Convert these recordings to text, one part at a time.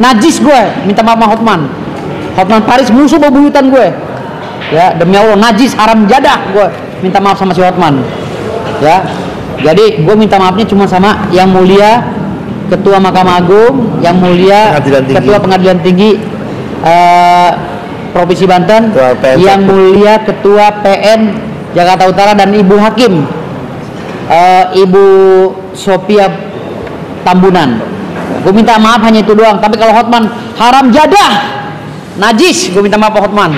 najis gue, minta maaf sama Hotman Paris, musuh bebuyutan gue. Ya, demi Allah najis, haram jadah gue, minta maaf sama si Hotman. Ya, jadi gue minta maafnya cuma sama yang mulia Ketua Mahkamah Agung, yang mulia Ketua Pengadilan Tinggi Provinsi Banten, yang mulia Ketua PN Jakarta Utara, dan Ibu Hakim Ibu Sophia Tambunan. Gue minta maaf hanya itu doang. Tapi kalau Hotman haram jadah, najis, gue minta maaf Hotman.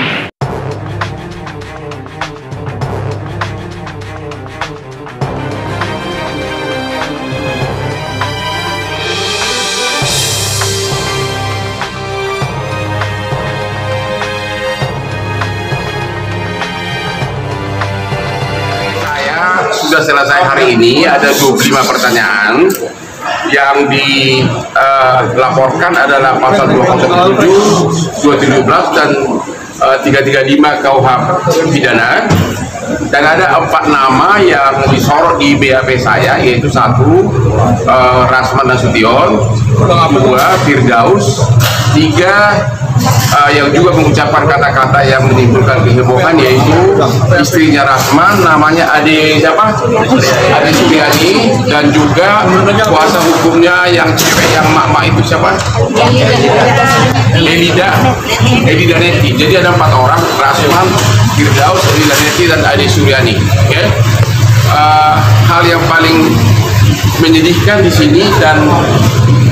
Sudah selesai hari ini, ada 25 pertanyaan yang dilaporkan adalah pasal 207, 217 dan 335 KUH pidana, dan ada 4 nama yang disorot di BAP saya, yaitu 1 Rasman Nasution, 2 Firdaus, 3 yang juga mengucapkan kata-kata yang menimbulkan kehebohan, yaitu istrinya Rasman, namanya Ade siapa? Ade Suryani, dan juga kuasa hukumnya yang cewek yang mak-mak itu siapa? Elida Neti. Jadi ada 4 orang, Rasman, Firdaus, Elida Neti, dan Ade Suryani. Okay? Hal yang paling menyedihkan di sini dan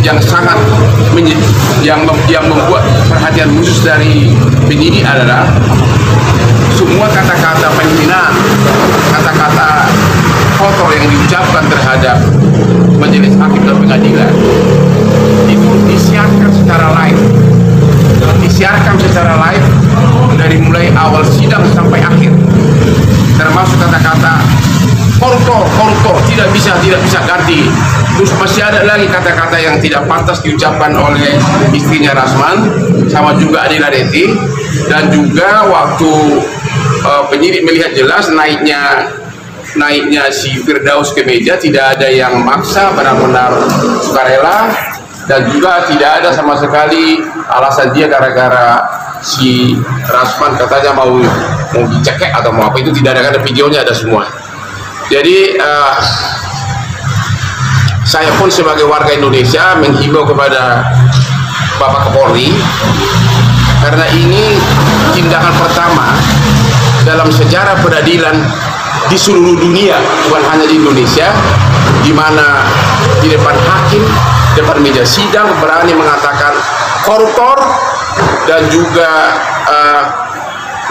yang sangat yang membuat perhatian khusus dari penyidik adalah semua kata-kata penghinaan, kata-kata kotor yang diucapkan terhadap majelis hakim dan pengadilan itu disiarkan secara live dari mulai awal sidang sampai akhir, termasuk kata-kata koruptor tidak bisa ganti. Terus masih ada lagi kata-kata yang tidak pantas diucapkan oleh istrinya Rasman, sama juga Adila Neti, dan juga waktu penyidik melihat jelas naiknya si Firdaus ke meja, tidak ada yang maksa, benar-benar sukarela, dan juga tidak ada sama sekali alasan dia gara-gara si Rasman katanya mau dicekek atau mau apa, itu tidak ada, karena videonya ada semua. Jadi saya pun sebagai warga Indonesia menghimbau kepada Bapak Kapolri, karena ini tindakan pertama dalam sejarah peradilan di seluruh dunia, bukan hanya di Indonesia, di mana di depan hakim, depan meja sidang berani mengatakan koruptor, dan juga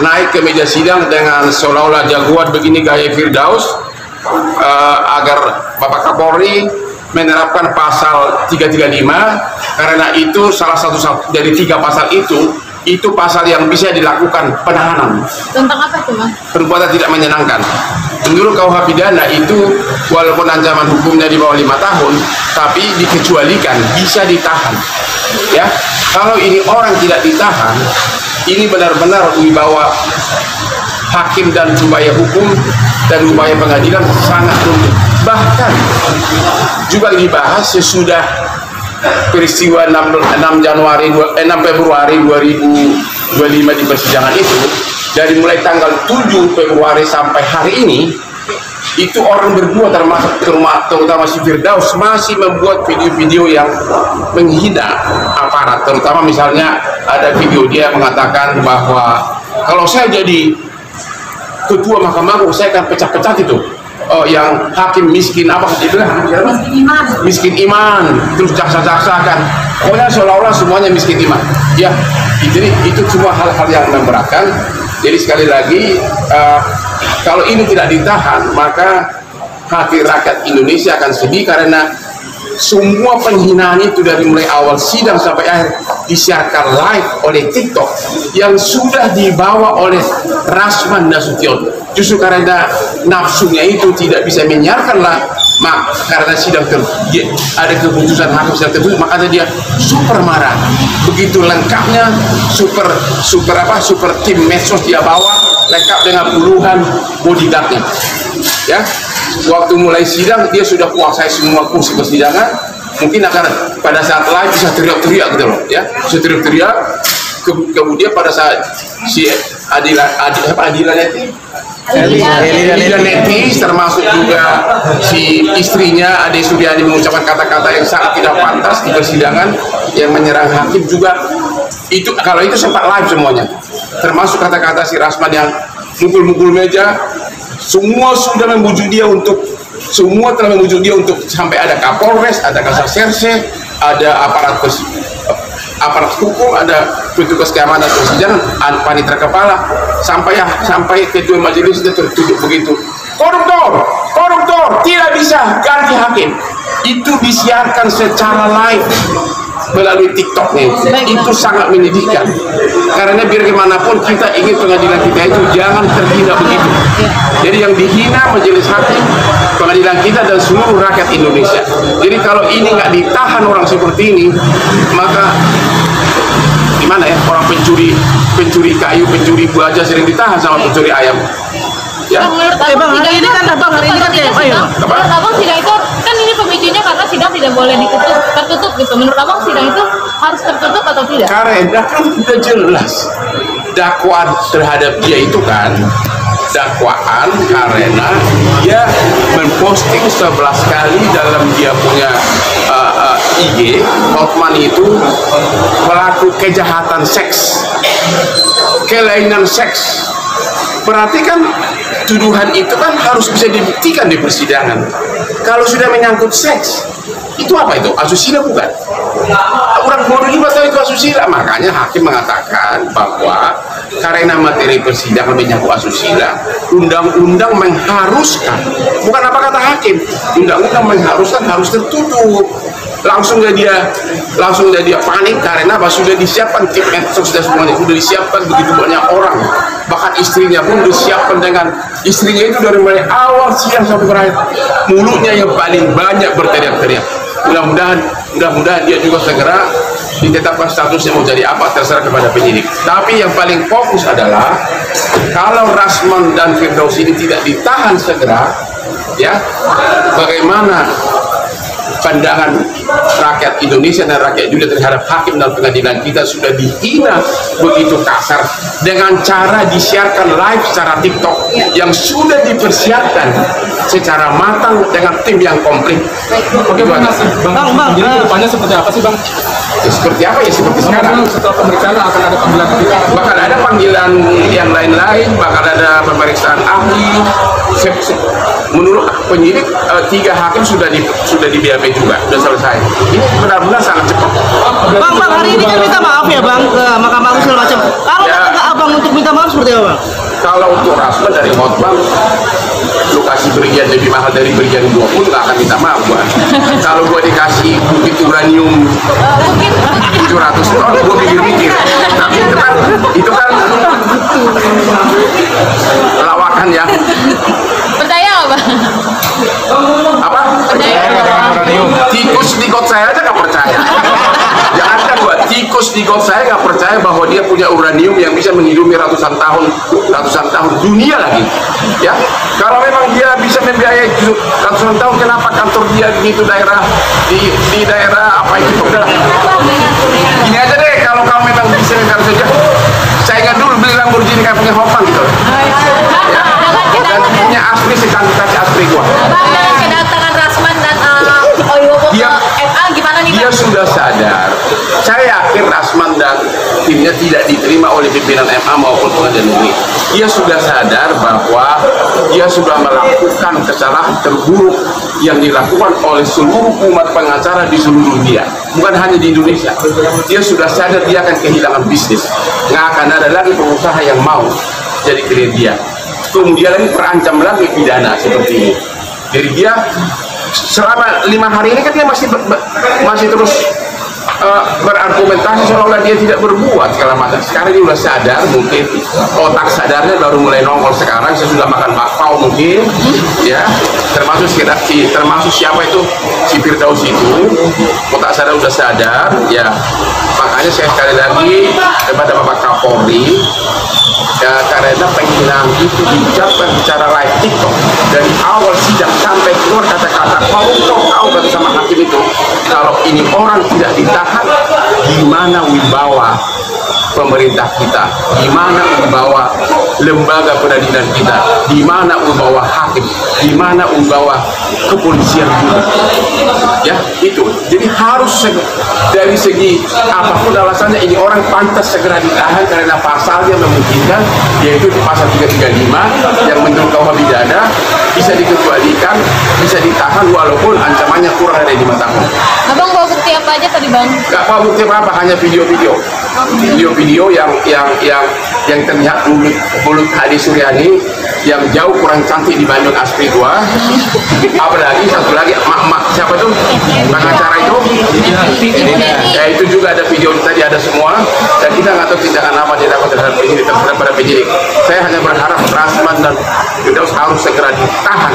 naik ke meja sidang dengan seolah-olah jagoan begini gaya Firdaus, agar Bapak Kapolri menerapkan pasal 335, karena itu salah satu dari 3 pasal itu pasal yang bisa dilakukan penahanan. Tentang apa tuh, Mas? Perbuatan tidak menyenangkan. Menurut KUH pidana itu walaupun ancaman hukumnya di bawah 5 tahun, tapi dikecualikan, bisa ditahan. Ya, kalau ini orang tidak ditahan, ini benar-benar wibawa hakim dan upaya hukum dan upaya pengadilan sangat runtuh. Bahkan juga dibahas sesudah peristiwa 6 Februari 2025 di persidangan itu, dari mulai tanggal 7 Februari sampai hari ini, itu orang berdua terutama si Firdaus masih membuat video-video yang menghina aparat, terutama misalnya ada video dia mengatakan bahwa kalau saya jadi ketua Mahkamah Agung saya akan pecah-pecah itu yang hakim miskin apa itu miskin iman, terus jaksa-jaksa kan, pokoknya seolah-olah semuanya miskin iman. Ya, jadi itu semua hal-hal yang memberatkan. Jadi sekali lagi kalau ini tidak ditahan, maka hati rakyat Indonesia akan sedih, karena semua penghinaan itu dari mulai awal sidang sampai akhir disiarkan live oleh TikTok yang sudah dibawa oleh Rasman Nasution. Justru karena nafsunya itu tidak bisa menyiarkanlah, karena sidang ada keputusan hakim sidang tertutup, makanya dia super marah. Begitu lengkapnya super tim medsos dia bawa, lengkap dengan puluhan bodyguardnya. Ya, waktu mulai sidang dia sudah kuasai semua kursi persidangan, mungkin akan pada saat live bisa teriak-teriak gitu loh, ya, bisa teriak-teriak. Kemudian pada saat si Adila Netis, termasuk juga si istrinya Ade Suryani mengucapkan kata-kata yang sangat tidak pantas di persidangan yang menyerang hakim juga. Itu kalau itu sempat live semuanya, termasuk kata-kata si Rasman yang mukul-mukul meja. Semua sudah membujuk dia untuk, semua telah membujuk dia untuk sampai ada Kapolres, ada Kasatserse, ada aparat hukum, ada petugas keamanan persidangan, panitera kepala, sampai ketua majelis sudah tertutup begitu. Koruptor, tidak bisa ganti hakim. Itu disiarkan secara live melalui TikToknya. Itu sangat menyedihkan. Karena biar gimana pun kita ingin pengadilan kita itu jangan terhina begitu. Jadi yang dihina majelis hakim, pengadilan kita dan seluruh rakyat Indonesia. Jadi kalau ini nggak ditahan orang seperti ini, maka gimana ya, orang pencuri kayu, pencuri baja sering ditahan sama pencuri ayam. Ya. Bang, hari ini kan TMA ya. Menurut abang sidang itu kan ini pemicunya karena sidang tidak boleh tertutup gitu. Menurut abang sidang itu harus tertutup atau tidak? Karena kan sudah jelas dakwaan terhadap dia itu kan dakwaan karena dia memposting 11 kali dalam dia punya IG, Hotman itu pelaku kejahatan seks, kelainan seks. Berarti kan tuduhan itu kan harus bisa dibuktikan di persidangan. Kalau sudah menyangkut seks, itu apa itu? Asusila bukan? Orang bodoh juga tahu itu asusila. Makanya hakim mengatakan bahwa karena materi persidangan menyangkut asusila, undang-undang mengharuskan, bukan apa kata hakim, undang-undang mengharuskan harus tertutup. Langsung dia panik karena sudah disiapkan tim medsos dan semuanya, sudah disiapkan begitu banyak orang, bahkan istrinya pun disiapkan dengan istrinya itu dari mulai awal siang sampai terakhir mulutnya yang paling banyak berteriak-teriak. Mudah-mudahan dia juga segera ditetapkan statusnya mau jadi apa terserah kepada penyidik. Tapi yang paling fokus adalah kalau Rasman dan Firdaus ini tidak ditahan segera, ya, bagaimana pandangan rakyat Indonesia dan rakyat dunia terhadap hakim dan pengadilan kita sudah dihina begitu kasar dengan cara disiarkan live secara TikTok yang sudah dipersiapkan secara matang dengan tim yang komplit. Oke, Bang. Jadi kedepannya seperti apa sih, Bang? Ya, seperti apa ya? Seperti sekarang. Setelah pemeriksaan akan ada panggilan kita. Bakal ada panggilan yang lain-lain, bakal ada pemeriksaan ahli. Menurut penyidik 3 hakim sudah di BAP juga, sudah selesai. Ini benar-benar sangat cepat. Bang, hari ini kan minta maaf ya Bang ke Mahkamah Agung segala macam. Kalau kata Abang untuk minta maaf seperti apa, Bang? Kalau untuk Rasman dari Hotman, lokasi berian lebih mahal dari berian gua pun nggak akan minta maaf gua. Kalau gua dikasih bukit uranium 700 ton, gua mikir-mikir. Tapi itu kan lawakan ya. Percaya apa? Apa? Tikus di got saya aja nggak percaya. Jangankan buat tikus di got saya nggak percaya bahwa dia punya uranium yang bisa menghidupi ratusan tahun dunia lagi. Ya, kalau memang dia bisa membiayai ratusan tahun, kenapa kantor dia di daerah di daerah apa itu? Gini aja deh, kalau kamu memang bisa membiayai saja, saya ingat dulu beli Lamborghini kayak punya Hotman gitu. Ya, dan punya asli secantik asli gua. Kedatangan Rasman dan Oyowo ke MA gimana nih, Bang? Dia sudah sadar. Saya yakin Rasman dan timnya tidak diterima oleh pimpinan MA maupun pengadilan negeri. Dia sudah sadar bahwa dia sudah melakukan kesalahan terburuk yang dilakukan oleh seluruh umat pengacara di seluruh dunia, bukan hanya di Indonesia. Dia sudah sadar dia akan kehilangan bisnis. Nggak akan ada lagi pengusaha yang mau jadi klien dia. Kemudian lagi terancam lagi pidana seperti ini. Jadi dia selama 5 hari ini kan dia masih terus berargumentasi seolah-olah dia tidak berbuat segala macam. Sekarang dia sudah sadar, mungkin otak sadarnya baru mulai nongol sekarang. Saya sudah makan bakpao mungkin, ya, termasuk siapa itu si Firdaus itu, otak sadar sudah sadar, ya. Makanya saya sekali lagi kepada Bapak Kapolri, ya, karena penghinaan itu diucapkan secara live TikTok dari awal sidang sampai keluar kata-kata mau kau kata sama hakim itu, kalau ini orang tidak ditahan, gimana wibawa pemerintah kita, di mana wibawa lembaga peradilan kita, di mana wibawa hakim, di mana wibawa kepolisian juga. Ya, itu. Jadi harus dari segi apapun alasannya ini orang pantas segera ditahan karena pasalnya memungkinkan, yaitu di pasal 335 yang menurut KUH pidana bisa dikecualikan, bisa ditahan walaupun ancamannya kurang dari 5 tahun. Abang bawa bukti apa aja tadi bang? Gak bawa bukti apa-apa, hanya video-video. Video-video yang terlihat mulut Hadi Suryani yang jauh kurang cantik dibanding asli gua. Apalagi satu lagi mak siapa tuh pengacara itu, ya itu juga ada video tadi, ada semua, dan kita nggak tahu tindakan apa dilakukan terhadap penyidik, terhadap para penyidik. Saya hanya berharap Rasman dan Firdaus harus segera ditahan.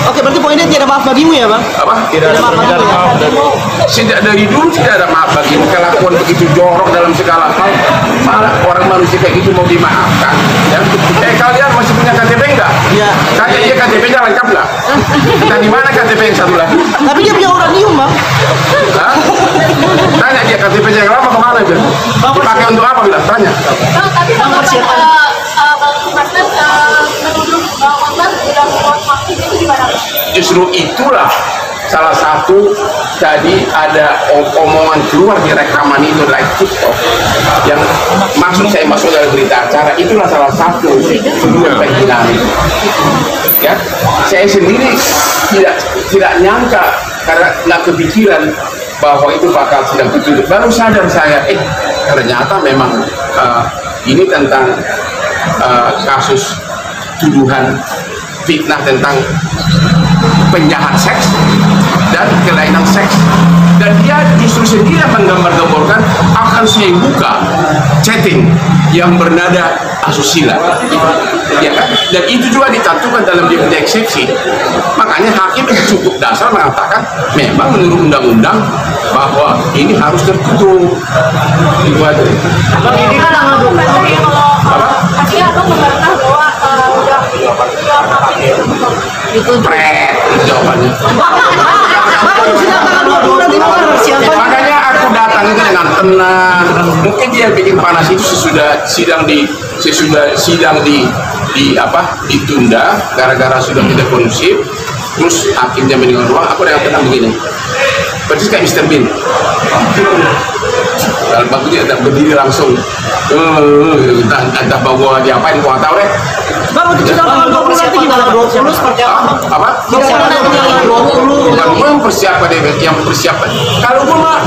Oke, berarti poinnya tidak ada maaf bagimu ya bang? Apa? Tidak ada maaf bagimu. Sejak dari dulu tidak ada maaf bagimu. Kelakuan begitu jorok dalam segala hal, malah orang manusia kayak gitu mau dimaafkan. Ya? Kalian masih punya KTP enggak? Iya. Tanya dia KTP-nya lengkap nggak? Kita di mana KTP yang satu lagi? Tapi dia punya uranium bang. Hah? Tanya dia KTP-nya yang lama kemana itu? Dipakai untuk apa bilang? Tanya. Bang, tapi kalau bang Basnas menuduh korban sudah membuat vaksin itu gimana? Justru itulah salah satu tadi ada omongan keluar di rekaman itu live TikTok yang saya masuk dalam berita acara, itulah salah satu sebelum penghinaan itu. Ya, saya sendiri tidak nyangka karena nggak kepikiran bahwa itu bakal sedang dituduh. Baru sadar saya, ternyata memang ini tentang kasus tuduhan fitnah tentang penjahat seks dan kelainan seks, dan dia justru sendiri menggambar-gambarkan akan saya buka chatting yang bernada asusila, ya kan? Dan itu juga dicantumkan dalam DVD eksepsi. Makanya hakim cukup dasar mengatakan memang menurut undang-undang bahwa ini harus tertutup. Itu aja. Bang, ini kan tanggal 20 kalau artinya abang membantah bahwa itu pret jawabannya. Makanya aku datang itu dengan tenang. Mungkin dia bikin panas itu sesudah sidang ditunda gara-gara sudah tidak kondusif. Terus hakimnya meninggal ruang, aku dengan tenang begini. Persis kayak Mr. Bean. Kalau bagus dia berdiri langsung. Entah bahwa diapain, gua tahu deh. Bang, untuk sidang tanggal 20 nanti gimana? 20 seperti apa? Apa? Sidang tanggal 20. Bukan gue yang persiapan, yang persiapan. Kalau gue mah,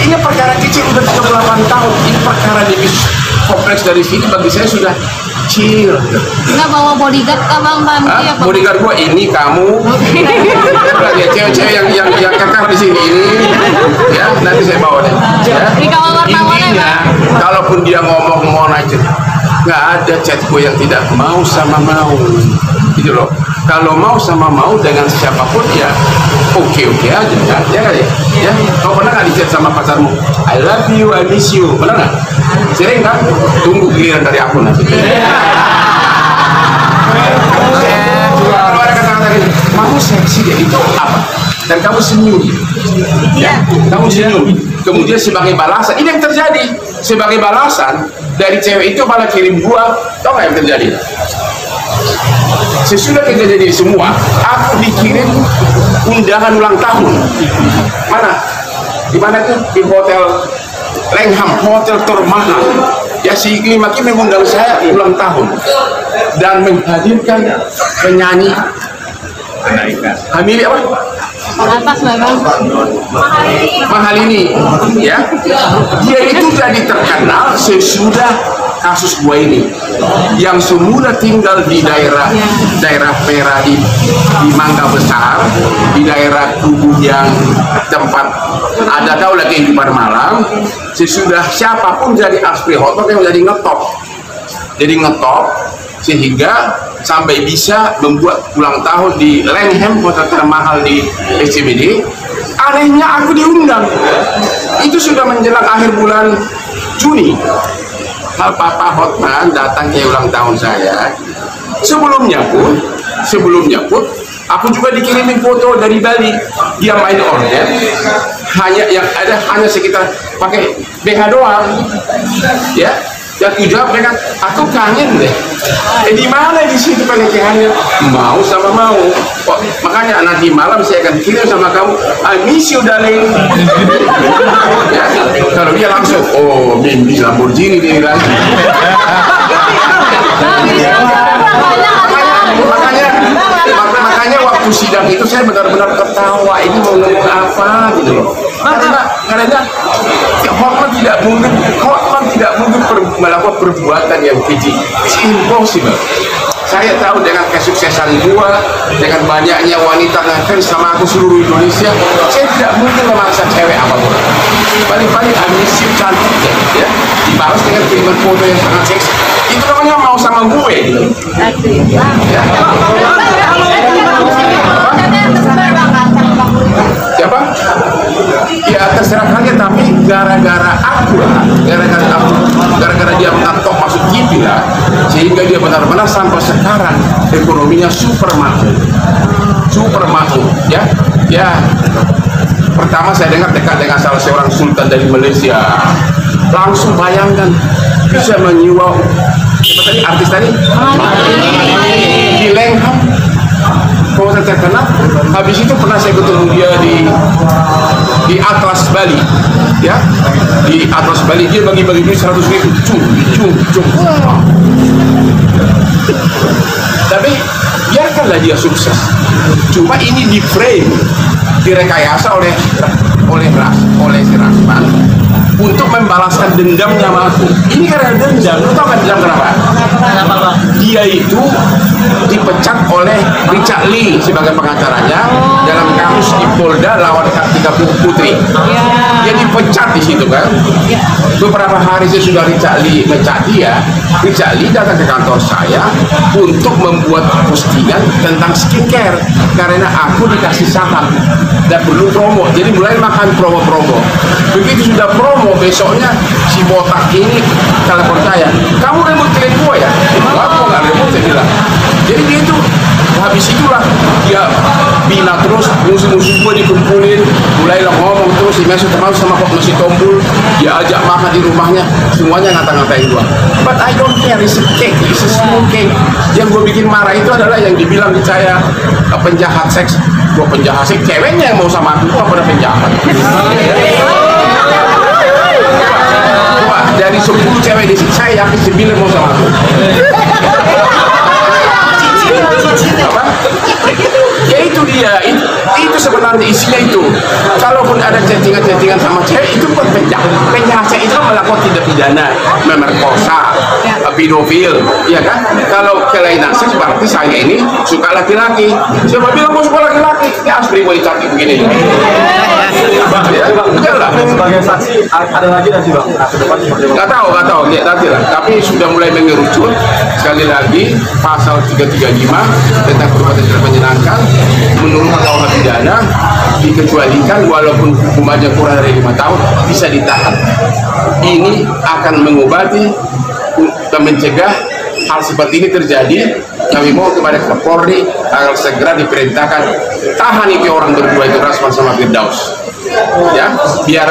ini perkara kecil udah 38 tahun. Ini perkara lebih kompleks dari sini, bagi saya sudah chill. nggak bawa bodyguard abang ya, bodyguard gue ini kamu. Ya cewek-cewek yang kekar di sini ini, ya nanti saya bawa deh. Ya. Intinya, kalaupun dia ngomong aja, nggak ada chat gue yang tidak mau sama mau, gitu loh. Kalau mau sama mau dengan siapapun ya oke aja kan, ya kan ya. Ya, kau pernah nggak di chat sama pacarmu? I love you, I miss you, pernah nggak? Sering kan? Tunggu giliran dari aku nanti. Kalau ada kata-kata gini, kamu seksi deh, itu apa? Dan kamu senyum, ya, kamu senyum. Kemudian sebagai balasan, ini yang terjadi. Sebagai balasan dari cewek itu malah kirim gua, tau nggak yang terjadi? Sesudah kejadian semua, aku dikirim undangan ulang tahun. Mana? Di mana itu? Di hotel Langham, hotel termahal. Ya, si Klimaki mengundang saya ulang tahun dan menghadirkan penyanyi Hamili apa? atas memang Mahalini, ya. Dia itu jadi terkenal sesudah kasus gua ini, yang semula tinggal di daerah Perak di Mangga Besar, di daerah Kubu yang tempat ada tahu lagi kehidupan malam. Sesudah siapapun jadi aspri hotpot yang jadi ngetop, sehingga sampai bisa membuat ulang tahun di Langham, hotel termahal di SCBD. Anehnya aku diundang. Itu sudah menjelang akhir bulan Juni. Papa Hotman datang ke ulang tahun saya. Sebelumnya pun aku juga dikirimin foto dari Bali. Dia main order, hanya sekitar pakai BH doang, ya. Dan aku jawab dengan, aku kangen deh. Di mana di situ pernikahannya? Mau sama mau. Oh, makanya nanti malam saya akan kirim sama kamu. I miss you darling. Ya, kalau dia langsung, oh mimpi Lamborghini ini lagi. Makanya waktu sidang itu saya benar-benar ketawa, ini mau ngomong apa gitu loh. Karena Hotman tidak mungkin melakukan perbuatan yang keji. It's impossible. Saya tahu dengan kesuksesan gua, dengan banyaknya wanita ngefans sama aku seluruh Indonesia, saya tidak mungkin memaksa cewek apapun. Paling-paling ambisi cantik ya, dibalas dengan kiriman foto yang sangat seksi. Itu namanya mau sama gue gitu. Ya. Siapa? Ya terserah kalian, tapi gara-gara dia mengantok masuk TV lah, sehingga dia benar-benar sampai sekarang ekonominya super mahal, ya. Pertama saya dengar dekat dengan salah seorang sultan dari Malaysia, langsung bayangkan bisa menyewa tadi artis tadi di Lengham, kawasan terkenal. Habis itu pernah saya ketemu dia di Atlas Bali, ya, di Atlas Bali dia bagi-bagi duit 100.000, cung. Tapi biarkanlah dia sukses. Cuma ini di frame, direkayasa oleh si Rasman untuk membalaskan dendamnya sama aku. Ini karena dendam. Lu tau kan dendam kenapa? Dia itu dipecat oleh Richard Lee sebagai pengacaranya dalam kasus di Polda lawan Kartika Putri. Dia dipecat di situ kan. Beberapa hari sesudah Richard Lee mecat dia, Richard Lee datang ke kantor saya untuk membuat postingan tentang skincare karena aku dikasih saham dan perlu promo. Jadi mulai makan promo. Begitu sudah promo, besoknya si botak ini telepon saya, kamu remote klien gua ya? Aku nggak remote, saya bilang. Jadi dia itu habis itulah dia bina terus, musuh-musuh gua dikumpulin, mulailah ngomong terus, si Mesut termasuk sama kok masih tombol, dia ajak makan di rumahnya, semuanya ngata-ngatain gua. But I don't care, it's a cake, it's a small cake. Yang gua bikin marah itu adalah yang dibilang di saya penjahat seks. Gua penjahat seks, ceweknya yang mau sama aku, gua pada penjahat. Dari 10 cewek di sini, saya yakin 9 mau sama aku. Apa? Ya itu dia, itu sebenarnya isinya itu. Kalaupun ada chattingan sama cewek, itu bukan penjahat. Penjahat itu melakukan tindak pidana, memerkosa, pedofil, ya kan? Kalau kelainan seks berarti saya ini suka laki-laki. Siapa bilang mau suka laki-laki? Ya asli mau dicantik begini. Sebagai saksi ada lagi nanti bang, ke depan nggak tahu lihat nanti lah, tapi sudah mulai mengerucut. Sekali lagi pasal 335 tentang perbuatan tidak menyenangkan menurut KUH pidana dikecualikan walaupun hukumannya kurang dari 5 tahun bisa ditahan. Ini akan mengobati dan mencegah hal seperti ini terjadi. Kami mau kepada Kapolri agar segera diperintahkan tahan itu orang berdua itu, Rasman sama Firdaus, ya, biar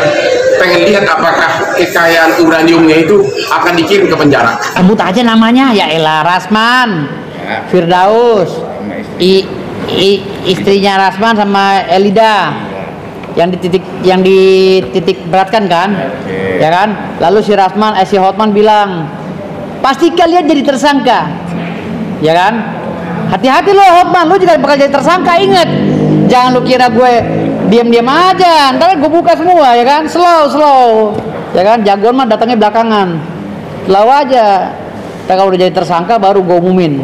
pengen lihat apakah kekayaan uraniumnya itu akan dikirim ke penjara. Sebut aja namanya, ya elah, Rasman, Firdaus, istrinya Rasman sama Elida yang dititik beratkan kan, ya kan? Lalu si Hotman bilang, pasti kalian jadi tersangka, ya kan? Hati-hati lo Hotman, lo juga bakal jadi tersangka, inget. Jangan lo kira gue diam-diam aja, ntar gue buka semua, ya kan? Slow, ya kan? Jagoan mah datangnya belakangan, slow aja. Ntar kalau udah jadi tersangka baru gue umumin,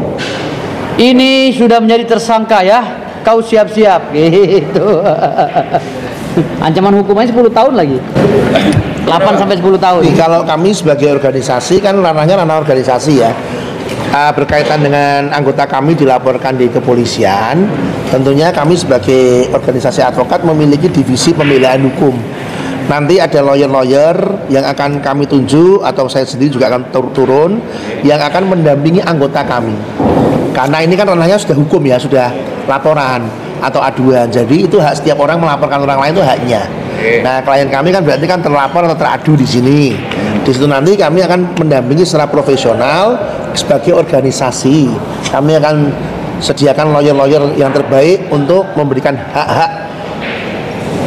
ini sudah menjadi tersangka ya, kau siap-siap, gitu. Ancaman hukumannya 10 tahun lagi, 8 sampai 10 tahun. Kalau kami sebagai organisasi kan ranahnya ranah organisasi ya, berkaitan dengan anggota kami dilaporkan di kepolisian. Tentunya kami sebagai organisasi advokat memiliki divisi pembelaan hukum. Nanti ada lawyer-lawyer yang akan kami tunjuk atau saya sendiri juga akan turun yang akan mendampingi anggota kami. Karena ini kan ranahnya sudah hukum ya, sudah laporan atau aduan. Jadi itu hak setiap orang melaporkan orang lain, itu haknya. Nah, klien kami kan berarti kan terlapor atau teradu di sini. Di situ nanti kami akan mendampingi secara profesional sebagai organisasi. Kami akan sediakan lawyer-lawyer yang terbaik untuk memberikan hak-hak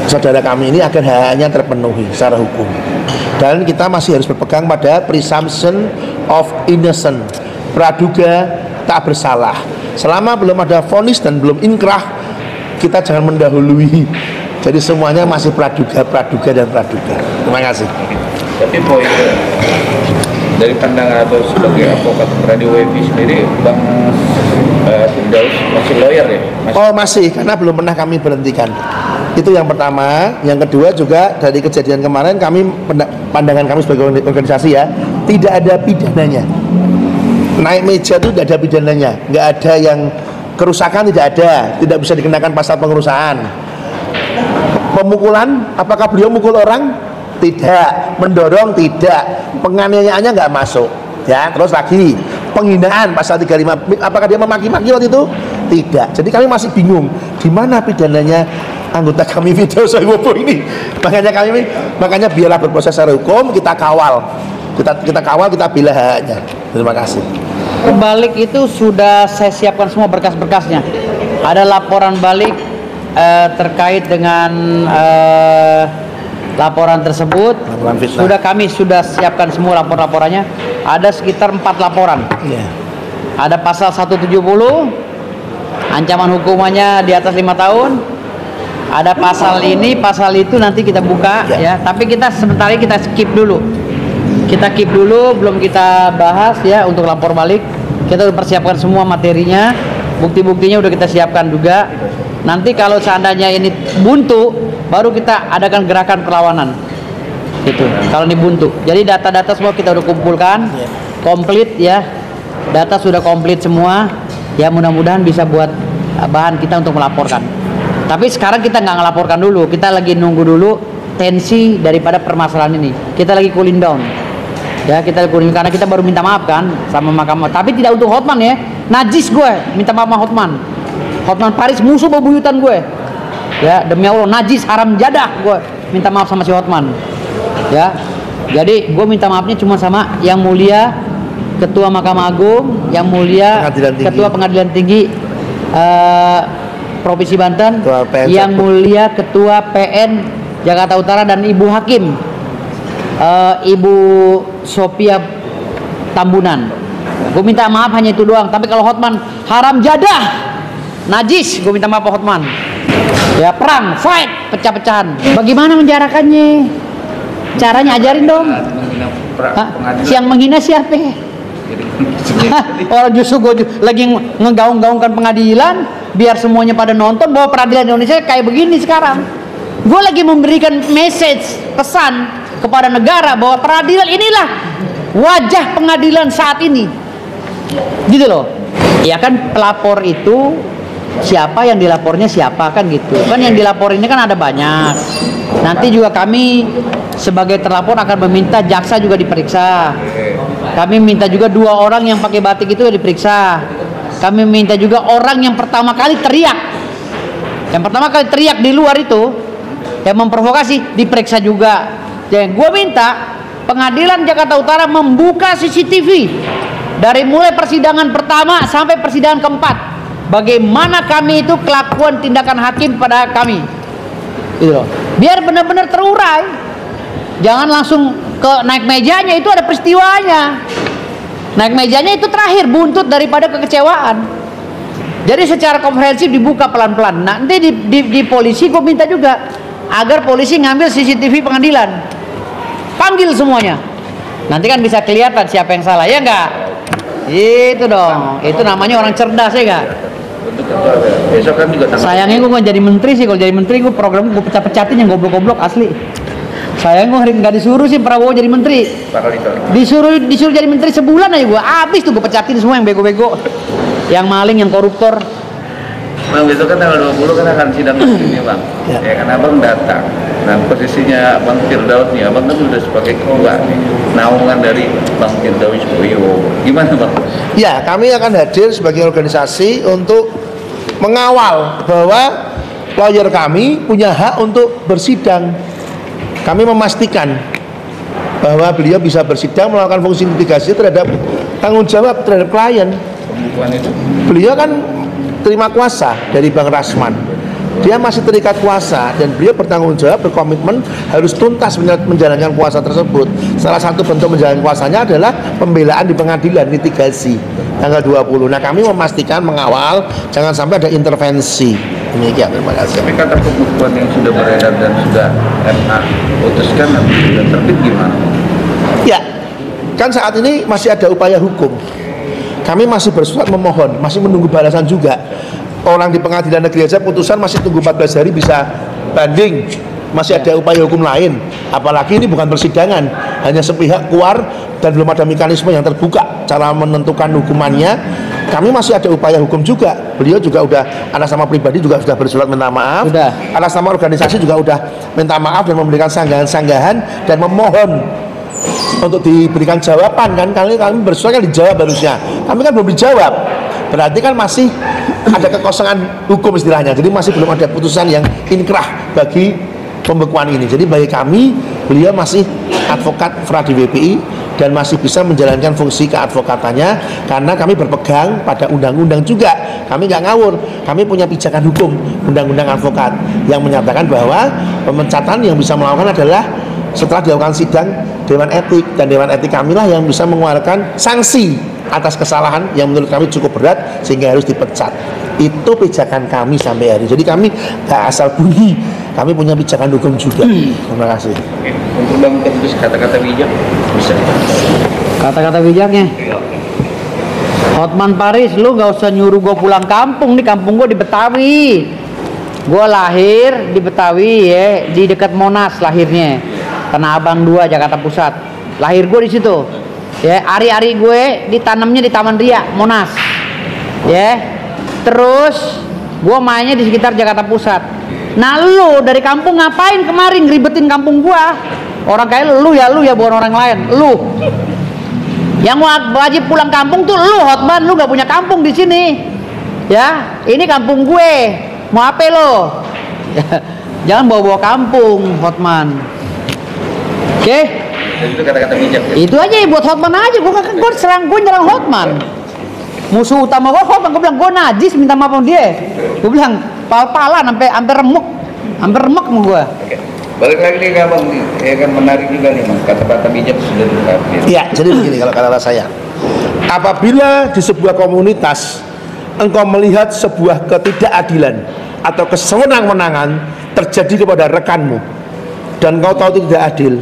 saudara kami ini agar hak-haknya terpenuhi secara hukum. Dan kita masih harus berpegang pada presumption of innocence, praduga tak bersalah. Selama belum ada vonis dan belum inkrah, kita jangan mendahului. Jadi semuanya masih praduga dan praduga. Terima kasih. Tapi poin dari pandangan atau sebagai advokat Radio WiFi sendiri, Bang Firdaus masih lawyer ya? Oh masih, karena belum pernah kami berhentikan. Itu yang pertama. Yang kedua juga dari kejadian kemarin, kami pandangan kami sebagai organisasi ya, tidak ada pidananya. Naik meja itu tidak ada pidananya, nggak ada yang kerusakan, tidak bisa dikenakan pasal pengerusakan. Pemukulan, apakah beliau mukul orang? Tidak. Mendorong? Tidak. Penganiayaannya nggak masuk. Ya, terus lagi penghinaan pasal 35. Apakah dia memaki-maki waktu itu? Tidak. Jadi kami masih bingung di mana pidananya anggota kami Firdaus Wibowo ini. Makanya biarlah berproses secara hukum, kita kawal. Kita kawal, kita bela haknya. Terima kasih. Balik itu sudah saya siapkan semua berkas-berkasnya. Ada laporan balik terkait dengan laporan tersebut. Kami sudah siapkan semua laporannya. Ada sekitar 4 laporan. Ada pasal 170, ancaman hukumannya di atas 5 tahun. Ada pasal ini, pasal itu nanti kita buka ya. Tapi kita sementara kita skip dulu. Belum kita bahas ya untuk lapor balik. Kita udah persiapkan semua materinya, bukti-buktinya udah kita siapkan juga. Nanti kalau seandainya ini buntu, baru kita adakan gerakan perlawanan. Gitu. Kalau ini buntu. Jadi data-data semua kita udah kumpulkan, komplit ya. Data sudah komplit semua. Ya mudah-mudahan bisa buat bahan kita untuk melaporkan. Tapi sekarang kita nggak ngelaporkan dulu. Kita lagi nunggu dulu tensi daripada permasalahan ini. Kita lagi cooling down. Ya kita cooling karena kita baru minta maaf kan sama mahkamah. Tapi tidak untuk Hotman ya. Najis gue minta maaf sama Hotman. Hotman Paris musuh bebuyutan gue. Ya demi Allah najis haram jadah gue minta maaf sama si Hotman. Ya. Jadi gue minta maafnya cuma sama yang mulia Ketua Mahkamah Agung, yang mulia Ketua Pengadilan Tinggi Provinsi Banten, yang mulia Ketua PN Jakarta Utara dan Ibu Hakim Ibu Sophia Tambunan. Gue minta maaf hanya itu doang. Tapi kalau Hotman haram jadah, najis, gue minta maaf Hotman. Ya perang, fight, pecah-pecahan. Bagaimana menjarakannya? Caranya ajarin dong. Siang menghina siapa? Orang justru gue lagi ngegaung-gaungkan pengadilan biar semuanya pada nonton bahwa peradilan Indonesia kayak begini sekarang. Gue lagi memberikan message, pesan kepada negara bahwa peradilan inilah wajah pengadilan saat ini. Gitu loh. Ya kan pelapor itu siapa, yang dilapornya siapa kan gitu. Kan yang dilapor ini kan ada banyak. Nanti juga kami sebagai terlapor akan meminta jaksa juga diperiksa. Kami minta juga 2 orang yang pakai batik itu diperiksa. Kami minta juga orang yang pertama kali teriak. Yang pertama kali teriak di luar itu, yang memprovokasi, diperiksa juga. Yang gue minta Pengadilan Jakarta Utara membuka CCTV dari mulai persidangan pertama sampai persidangan keempat. Bagaimana kami itu kelakuan tindakan hakim pada kami. Gitu loh. Biar benar-benar terurai. Jangan langsung ke naik mejanya, itu ada peristiwanya. Naik mejanya itu terakhir buntut daripada kekecewaan. Jadi secara komprehensif dibuka pelan-pelan. Nanti di polisi gue minta juga agar polisi ngambil CCTV pengadilan. Panggil semuanya. Nanti kan bisa kelihatan siapa yang salah, ya enggak? Itu dong. Itu namanya orang cerdas, ya enggak? Besok kan juga sayangnya gue nggak jadi menteri sih. Kalau jadi menteri gue program gue pecah-pecatin yang goblok-goblok asli. Sayangnya gue nggak disuruh sih Prabowo jadi menteri. Disuruh jadi menteri sebulan aja gue habis tuh, gue pecatin semua yang bego-bego, yang maling, yang koruptor. Bang, besok kan tanggal 20 kan akan sidang ini Bang. Ya kan Abang datang. Nah, posisinya Bang Firdaus nih, Abang kan sudah sebagai ketua naungan dari Bang Firdaus Boyo. Gimana Bang? Ya, kami akan hadir sebagai organisasi untuk mengawal bahwa lawyer kami punya hak untuk bersidang. Kami memastikan bahwa beliau bisa bersidang melakukan fungsi mitigasi terhadap tanggung jawab terhadap klien. Beliau kan terima kuasa dari Bang Rasman. Dia masih terikat kuasa dan beliau bertanggung jawab, berkomitmen harus tuntas menjalankan kuasa tersebut. Salah satu bentuk menjalankan kuasanya adalah pembelaan di pengadilan, mitigasi tanggal 20. Nah, kami memastikan mengawal jangan sampai ada intervensi. Demikian, terima kasih. Tapi kata pembukuan yang sudah beredar dan sudah MA putuskan dan terbit gimana? Ya, kan saat ini masih ada upaya hukum. Kami masih bersurat memohon, masih menunggu balasan juga. Orang di pengadilan negeri aja putusan masih tunggu 14 hari bisa banding, masih ada upaya hukum lain. Apalagi ini bukan persidangan, hanya sepihak keluar dan belum ada mekanisme yang terbuka cara menentukan hukumannya. Kami masih ada upaya hukum juga. Beliau juga udah atas nama pribadi juga sudah bersurat minta maaf. Atas nama organisasi juga udah minta maaf dan memberikan sanggahan-sanggahan dan memohon untuk diberikan jawaban. Kan kami bersurat kan dijawab harusnya. Kami kan belum dijawab. Berarti kan masih ada kekosongan hukum istilahnya. Jadi masih belum ada putusan yang inkrah bagi pembekuan ini. Jadi bagi kami, beliau masih advokat FRA di WPI dan masih bisa menjalankan fungsi keadvokatannya karena kami berpegang pada undang-undang juga. Kami nggak ngawur. Kami punya pijakan hukum undang-undang advokat yang menyatakan bahwa pemecatan yang bisa melakukan adalah setelah dilakukan sidang Dewan Etik, dan Dewan Etik kamilah yang bisa mengeluarkan sanksi atas kesalahan yang menurut kami cukup berat sehingga harus dipecat. Itu pijakan kami sampai hari. Jadi kami gak asal bunyi, kami punya pijakan hukum juga. Terima kasih. Untuk Bang Terus kata-kata bijak bisa. Kata-kata bijaknya. Hotman Paris, lu gak usah nyuruh gue pulang kampung nih, kampung gue di Betawi. Gue lahir di Betawi ya, di dekat Monas lahirnya. Tanah Abang 2 Jakarta Pusat. Lahir gue di situ. Ya, ari-ari gue ditanamnya di Taman Ria, Monas. Ya. Terus gue mainnya di sekitar Jakarta Pusat. Nah, lu dari kampung ngapain kemarin ngeribetin kampung gua? Orang kayak lu ya bukan orang lain. Lu. Yang wajib pulang kampung tuh lu, Hotman, lu gak punya kampung di sini. Ya, ini kampung gue. Mau apa lo? Jangan bawa-bawa kampung, Hotman. Oke? Itu kata-kata bijak. Ya? Itu aja ya, buat Hotman aja. Gue nyerang Hotman. Musuh utama gue Hotman. Gue bilang gue najis, minta maaf sama dia. Gue bilang pal-palan sampai remuk sama gue. Oke. Balik lagi nih Abang nih, kan menarik juga nih Mas, kata-kata bijak sudah diungkapkan. Ya, jadi begini kalau kata saya. Apabila di sebuah komunitas engkau melihat sebuah ketidakadilan atau kesewenang-wenangan terjadi kepada rekanmu dan kau tahu itu tidak adil,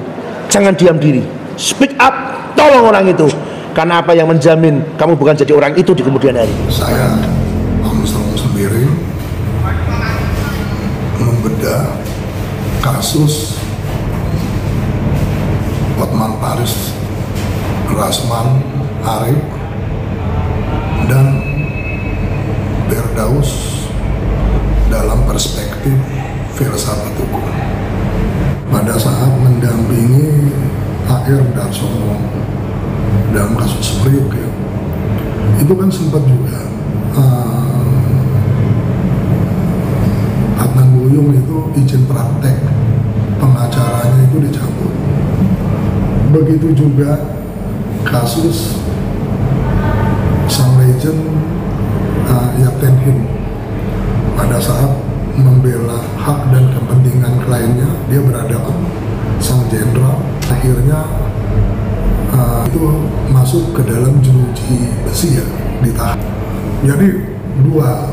jangan diam diri, speak up, tolong orang itu, karena apa yang menjamin kamu bukan jadi orang itu di kemudian hari. Saya Armstrong sendiri membedah kasus Hotman Paris, Rasman, Arif, dan Firdaus dalam perspektif filsafat hukum. Pada saat mendampingi HR Darsono dalam kasus Priok ya, itu kan sempat juga Adnan Buyung itu izin praktek pengacaranya itu dicabut. Begitu juga kasus sang legend Yapten Him, pada saat membela hak dan kepentingan kliennya dia berhadapan sang jenderal, akhirnya itu masuk ke dalam jeruji besi ya, ditahan. Jadi dua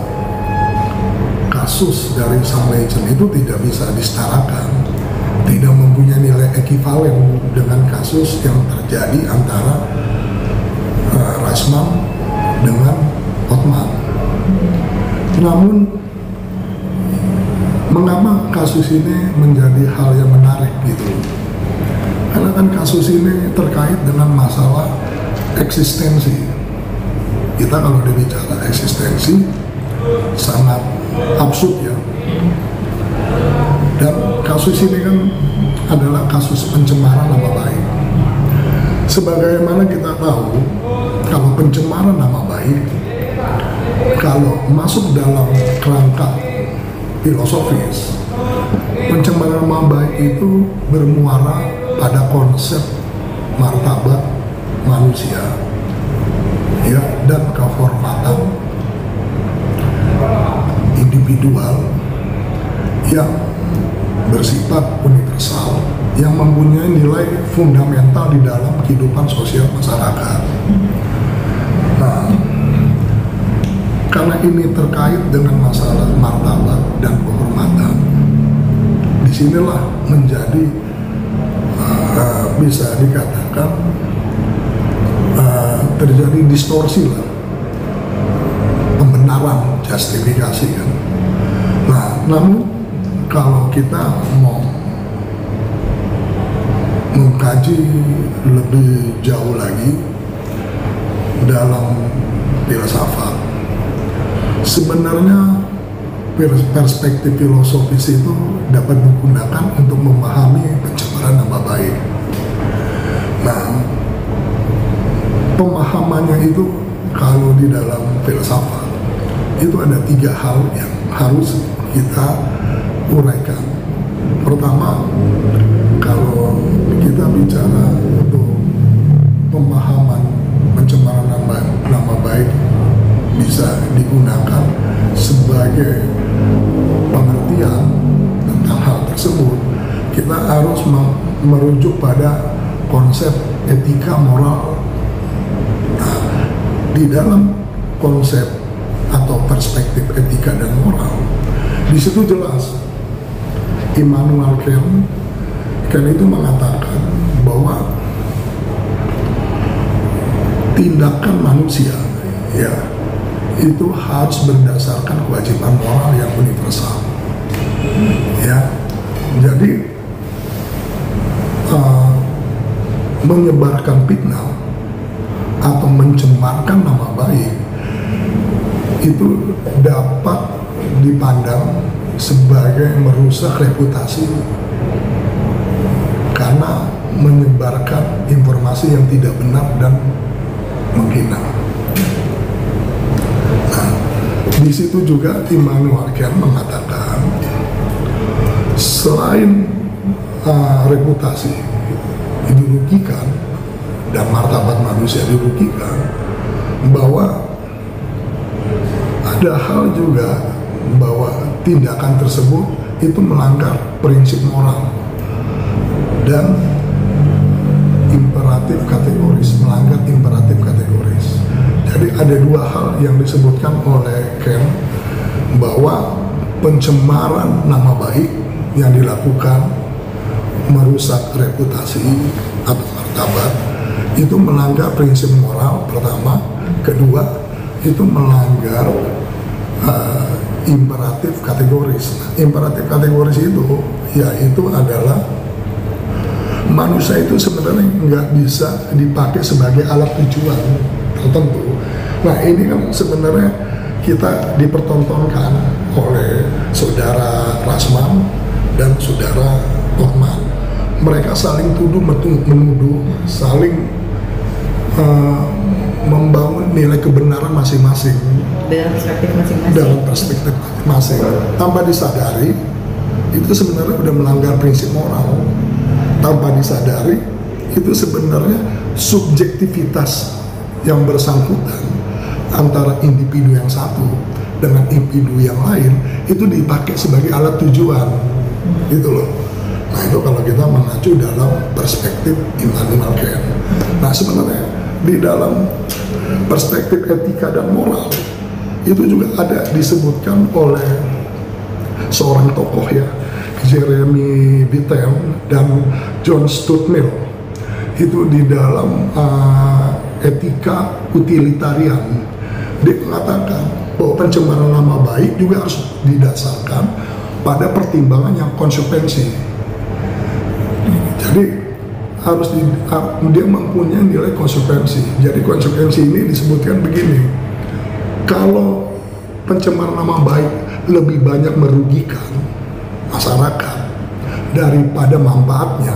kasus dari sang legend itu tidak bisa disetarakan, tidak mempunyai nilai ekivalen dengan kasus yang terjadi antara Rasman dengan Hotman. Namun mengapa kasus ini menjadi hal yang menarik gitu? Karena kan kasus ini terkait dengan masalah eksistensi. Kita kalau berbicara eksistensi sangat absurd ya. Dan kasus ini kan adalah kasus pencemaran nama baik. Sebagaimana kita tahu, kalau pencemaran nama baik, kalau masuk dalam kerangka filosofis, pencemaran nama baik itu bermuara pada konsep martabat manusia, ya, dan kehormatan individual yang bersifat universal, yang mempunyai nilai fundamental di dalam kehidupan sosial masyarakat. Nah, karena ini terkait dengan masalah martabat dan kehormatan, disinilah menjadi bisa dikatakan terjadi distorsi lah, pembenaran, justifikasi kan. Nah, namun kalau kita mau mengkaji lebih jauh lagi dalam filsafat, sebenarnya perspektif filosofis itu dapat digunakan untuk memahami pencemaran nama baik. Nah, pemahamannya itu kalau di dalam filsafat itu ada 3 hal yang harus kita uraikan. Pertama, kalau kita bicara untuk pemahaman pencemaran nama baik bisa digunakan sebagai pengertian tentang hal tersebut, kita harus merujuk pada konsep etika moral. Nah, di dalam konsep atau perspektif etika dan moral, di situ jelas Immanuel Kant itu mengatakan bahwa tindakan manusia, ya, itu harus berdasarkan kewajiban moral yang universal, ya. Jadi menyebarkan fitnah atau mencemarkan nama baik itu dapat dipandang sebagai merusak reputasi karena menyebarkan informasi yang tidak benar dan menghina. Nah, di situ juga Immanuel Kant mengatakan selain reputasi dirugikan dan martabat manusia dirugikan, bahwa ada hal juga bahwa tindakan tersebut itu melanggar prinsip moral dan imperatif kategoris, melanggar imperatif kategoris. Jadi ada 2 hal yang disebutkan oleh Kant, bahwa pencemaran nama baik yang dilakukan merusak reputasi atau martabat itu melanggar prinsip moral pertama, kedua itu melanggar imperatif kategoris. Nah, imperatif kategoris itu yaitu adalah manusia itu sebenarnya nggak bisa dipakai sebagai alat tujuan tertentu. Nah, ini kan sebenarnya kita dipertontonkan oleh saudara Rasman dan saudara Hotman. Mereka saling tuduh menuduh, saling membangun nilai kebenaran masing-masing dalam perspektif masing-masing. Dalam perspektif masing, tanpa disadari itu sebenarnya udah melanggar prinsip moral. Tanpa disadari itu sebenarnya subjektivitas yang bersangkutan antara individu yang satu dengan individu yang lain itu dipakai sebagai alat tujuan, gitu loh. Nah, itu kalau kita mengacu dalam perspektif Immanuel Kant. Nah, sebenarnya di dalam perspektif etika dan moral itu juga ada disebutkan oleh seorang tokoh, ya, Jeremy Bentham dan John Stuart Mill. Itu di dalam etika utilitarian, dia mengatakan bahwa pencemaran nama baik juga harus didasarkan pada pertimbangan yang konsekuensi. Jadi harus dia mempunyai nilai konsekuensi. Jadi konsekuensi ini disebutkan begini: kalau pencemaran nama baik lebih banyak merugikan masyarakat daripada manfaatnya,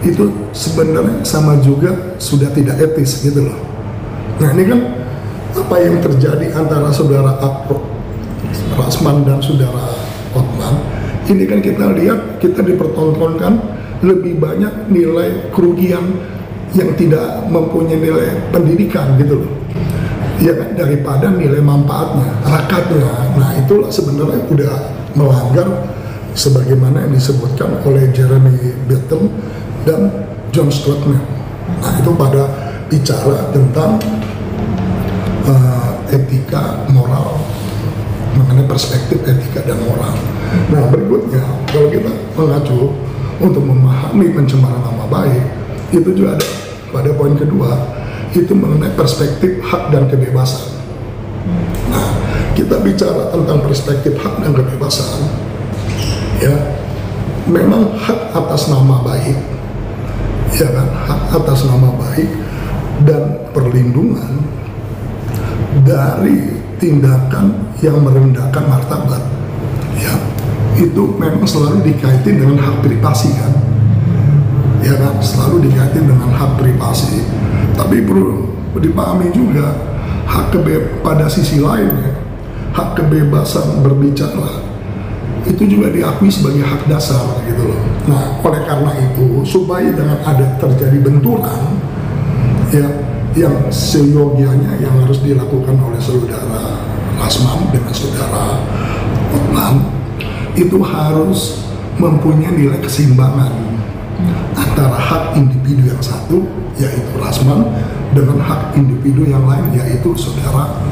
itu sebenarnya sama juga sudah tidak etis gitu loh. Nah ini kan apa yang terjadi antara saudara Rasman dan saudara Hotman, ini kan kita lihat, kita dipertontonkan lebih banyak nilai kerugian yang tidak mempunyai nilai pendidikan gitu loh, ya kan, daripada nilai manfaatnya, rakatnya. Nah itulah sebenarnya udah melanggar sebagaimana yang disebutkan oleh Jeremy Bentham dan John Stuart Mill. Nah itu pada bicara tentang etika moral, mengenai perspektif etika dan moral. Nah berikutnya, kalau kita mengacu untuk memahami pencemaran nama baik, itu juga ada pada poin kedua, itu mengenai perspektif hak dan kebebasan. Nah kita bicara tentang perspektif hak dan kebebasan, ya memang hak atas nama baik, ya kan, hak atas nama baik dan perlindungan dari tindakan yang merendahkan martabat, ya itu memang selalu dikaitin dengan hak privasi kan, ya kan, selalu dikaitin dengan hak privasi. Tapi perlu dipahami juga pada sisi lainnya, hak kebebasan berbicara itu juga diakui sebagai hak dasar gitu loh. Nah oleh karena itu, supaya jangan ada terjadi benturan, ya yang seyogianya yang harus dilakukan oleh saudara Rasman dengan saudara Hotman, itu harus mempunyai nilai keseimbangan antara hak individu yang satu, yaitu Rasman, dengan hak individu yang lain, yaitu saudara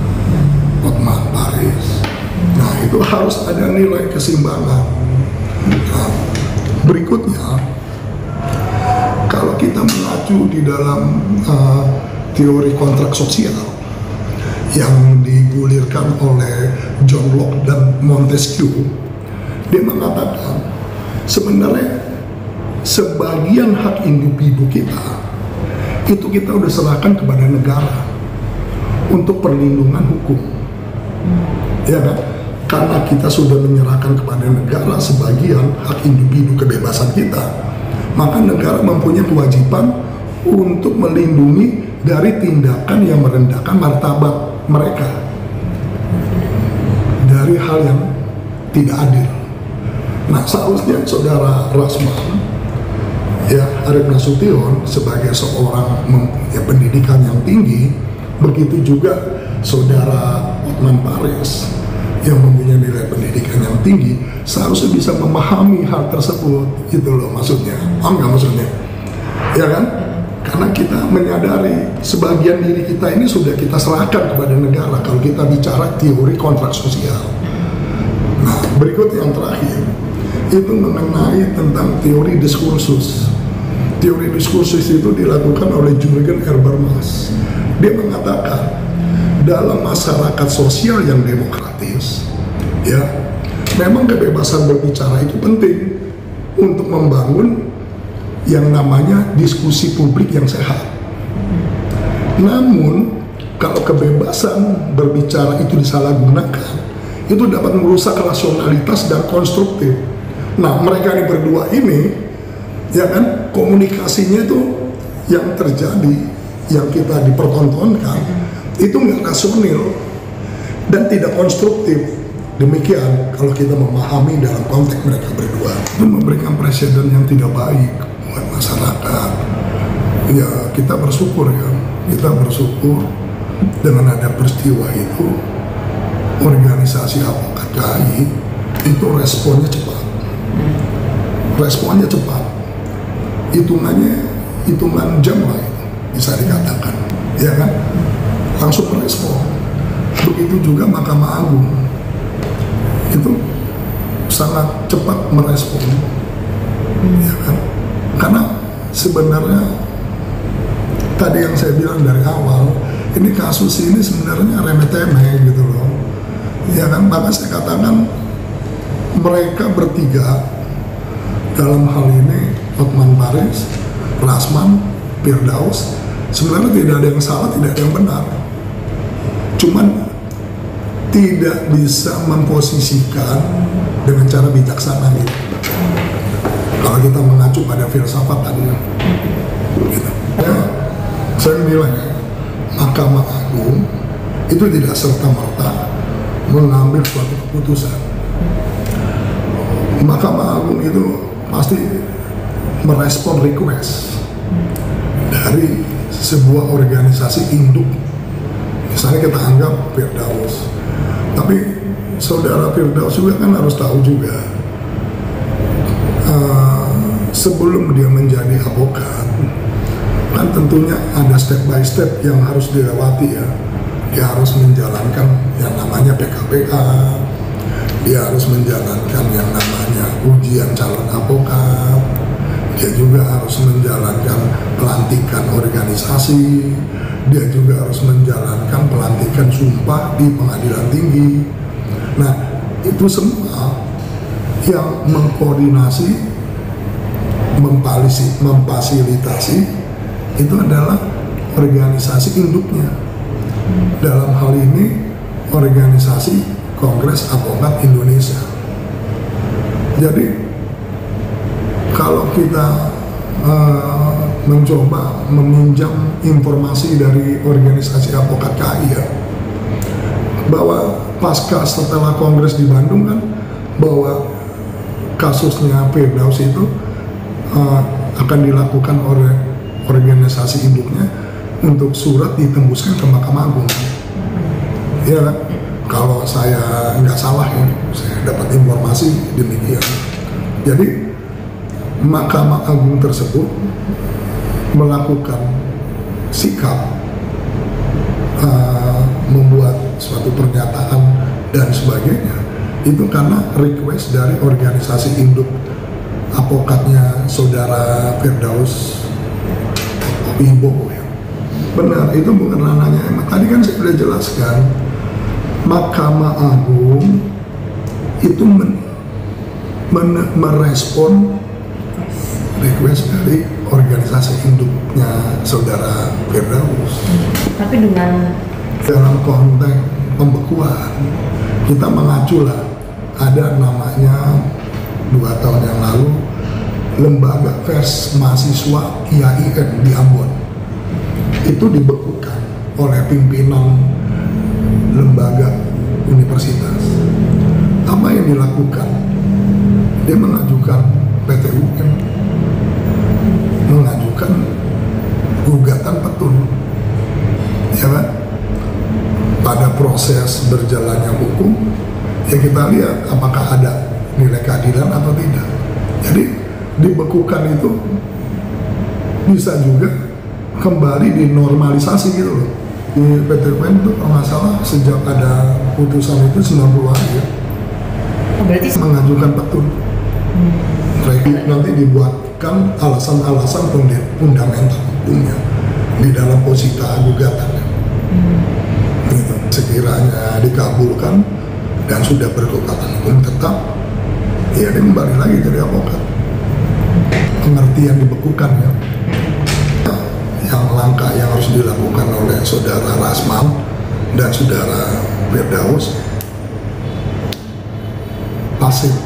Hotman Paris. Nah itu harus ada nilai keseimbangan. Nah, berikutnya, kalau kita mengacu di dalam teori kontrak sosial yang digulirkan oleh John Locke dan Montesquieu, dia mengatakan sebenarnya sebagian hak individu kita itu kita udah serahkan kepada negara untuk perlindungan hukum, ya kan? Karena kita sudah menyerahkan kepada negara sebagian hak individu kebebasan kita, maka negara mempunyai kewajiban untuk melindungi dari tindakan yang merendahkan martabat mereka, dari hal yang tidak adil. Nah seharusnya saudara Rasman, ya Arief Nasution sebagai seorang mempunyai pendidikan yang tinggi, begitu juga saudara Hotman Paris yang mempunyai nilai pendidikan yang tinggi, seharusnya bisa memahami hal tersebut, gitu loh maksudnya. Paham nggak maksudnya? Ya kan? Karena kita menyadari sebagian diri kita ini sudah kita serahkan kepada negara kalau kita bicara teori kontrak sosial. Nah, berikut yang terakhir itu mengenai tentang teori diskursus. Teori diskursus itu dilakukan oleh Jürgen Habermas. Dia mengatakan dalam masyarakat sosial yang demokratis, ya, memang kebebasan berbicara itu penting untuk membangun yang namanya diskusi publik yang sehat. Namun kalau kebebasan berbicara itu disalahgunakan, itu dapat merusak rasionalitas dan konstruktif. Nah mereka ini berdua ini, ya kan, komunikasinya itu yang terjadi, yang kita dipertontonkan itu nggak rasional dan tidak konstruktif. Demikian kalau kita memahami dalam konteks mereka berdua, itu memberikan presiden yang tidak baik buat masyarakat. Ya kita bersyukur ya, kita bersyukur dengan ada peristiwa itu, organisasi advokat KAI itu responnya cepat, hitungan jam lah itu bisa dikatakan, ya kan, langsung merespon. Begitu juga Mahkamah Agung itu sangat cepat merespon, ya kan, karena sebenarnya tadi yang saya bilang dari awal, ini kasus ini sebenarnya remeh-temeh gitu loh, ya kan. Maka saya katakan mereka bertiga dalam hal ini, Hotman Paris, Rasman, Firdaus, sebenarnya tidak ada yang salah, tidak ada yang benar, cuman tidak bisa memposisikan dengan cara bijaksana gitu. Kalau kita mengacu pada filsafat tadi, gitu. Ya, saya bilang ya, Mahkamah Agung itu tidak serta-merta mengambil suatu keputusan. Mahkamah Agung itu pasti merespon request dari sebuah organisasi induk. Misalnya kita anggap Firdaus, tapi saudara Firdaus juga kan harus tahu juga, sebelum dia menjadi advokat kan tentunya ada step by step yang harus dilewati ya. Dia harus menjalankan yang namanya PKPA, dia harus menjalankan yang namanya ujian calon advokat, dia juga harus menjalankan pelantikan organisasi, dia juga harus menjalankan pelantikan sumpah di pengadilan tinggi. Nah, itu semua yang mengkoordinasi, memfasilitasi itu adalah organisasi induknya. Dalam hal ini organisasi Kongres Advokat Indonesia. Jadi kalau kita mencoba meminjam informasi dari organisasi advokat KAI ya, bahwa pasca setelah kongres di Bandung kan, bahwa kasusnya Firdaus itu akan dilakukan oleh organisasi induknya untuk surat ditembuskan ke Mahkamah Agung. Ya kan? Kalau saya nggak salah ya, saya dapat informasi demikian. Jadi Mahkamah Agung tersebut melakukan sikap membuat suatu pernyataan dan sebagainya itu karena request dari organisasi induk advokatnya saudara Firdaus Wibowo ya. Benar, itu bukan ranahnya. Tadi kan saya sudah jelaskan, Mahkamah Agung itu merespon request dari organisasi induknya saudara Firdaus. Tapi dengan dalam konteks pembekuan kita mengacu lah, ada namanya 2 tahun yang lalu lembaga pers mahasiswa IAIN di Ambon itu dibekukan oleh pimpinan lembaga universitas. Apa yang dilakukan? Dia mengajukan PT UN, mengajukan gugatan petun, ya kan? Pada proses berjalannya hukum, ya kita lihat apakah ada nilai keadilan atau tidak. Jadi dibekukan itu bisa juga kembali dinormalisasi gitu loh. Di PT UN itu kalau nggak salah sejak ada putusan itu 90 hari ya, berarti mengajukan petun. Nanti dibuatkan alasan-alasan fundamental hukumnya di dalam posita gugatannya. Gitu. Sekiranya dikabulkan dan sudah berkekuatan hukum tetap, ya dia kembali lagi jadi advokat. Pengertian dibekukan ya. Yang langkah yang harus dilakukan oleh saudara Rasman dan saudara Firdaus pasif,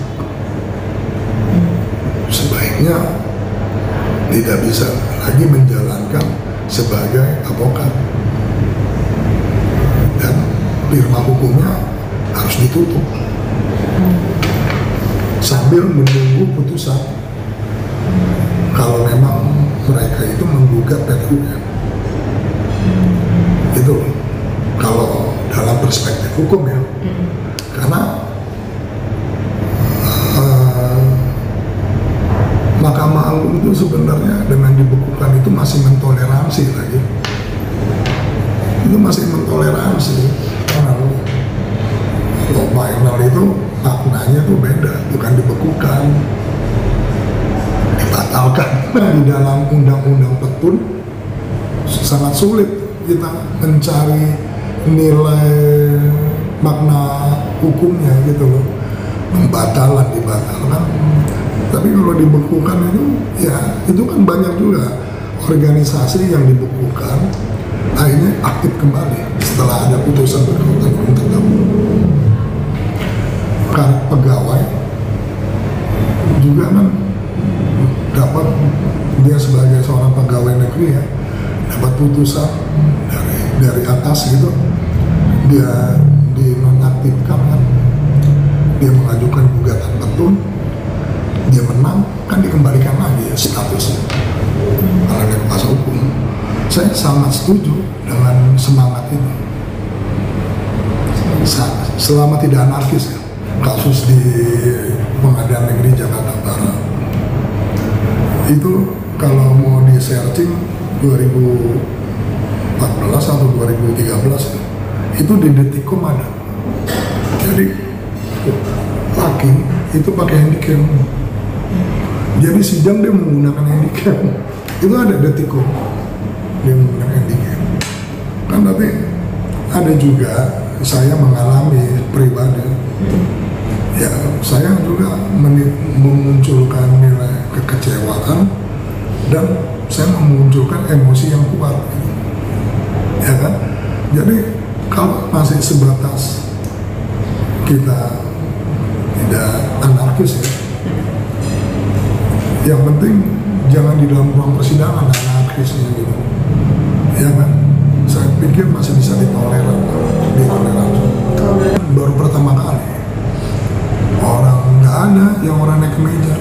sebaiknya tidak bisa lagi menjalankan sebagai advokat dan firma hukumnya harus ditutup sambil menunggu putusan kalau memang mereka itu menggugat PT UN. Itu kalau dalam perspektif hukum ya. Karena Mahkamah Agung itu sebenarnya dengan dibekukan itu masih mentoleransi lagi. Itu masih mentoleransi. Karena kalau final itu maknanya tuh beda, bukan dibekukan, dibatalkan. Di dalam undang-undang petun sangat sulit kita mencari nilai makna hukumnya gitu loh. Pembatalan, dibatalkan. Tapi kalau dibekukan itu ya itu kan banyak juga organisasi yang dibekukan akhirnya aktif kembali setelah ada putusan berkekuatan hukum tetap. Karena pegawai juga kan dapat, dia sebagai seorang pegawai negeri ya, dapat putusan dari atas gitu, dia dinonaktifkan kan, dia mengajukan gugatan petun, dia menang, kan dikembalikan lagi ya statusnya. Kalau dari kuasa hukum, saya sangat setuju dengan semangat ini. Selama tidak anarkis ya, kasus di Pengadilan Negeri Jakarta Barat itu kalau mau di searching 2014 atau 2013 itu di Detikcom ada. Jadi laki itu pakai handycam, jadi sidang dia menggunakan handycam, itu ada Detikcom, dia menggunakan handycam. Kan tapi ada juga saya mengalami pribadi, ya saya juga memunculkan nilai kekecewaan dan saya memunculkan emosi yang kuat, ya kan. Jadi kalau masih sebatas kita tidak anarkis ya, yang penting jangan di dalam ruang persidangan anarkisnya gitu, ya kan. Saya pikir masih bisa ditoleran. Baru pertama kali orang nggak ada yang orang naik meja.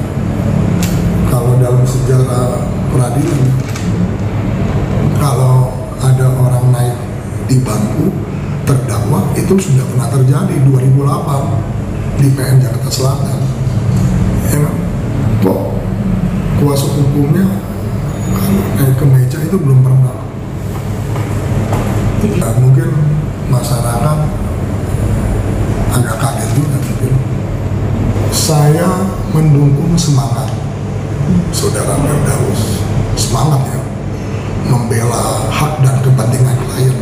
Kalau dalam sejarah peradilan, kalau ada orang naik di bangku terdakwa itu sudah pernah terjadi 2008 di PN Jakarta Selatan. Ya kan? Kok kuasa hukumnya kalau naik ke meja itu belum pernah. Nah, mungkin masyarakat agak kaget juga mungkin. Saya mendukung semangat Saudara Firdaus, semangat ya, membela hak dan kepentingan klien.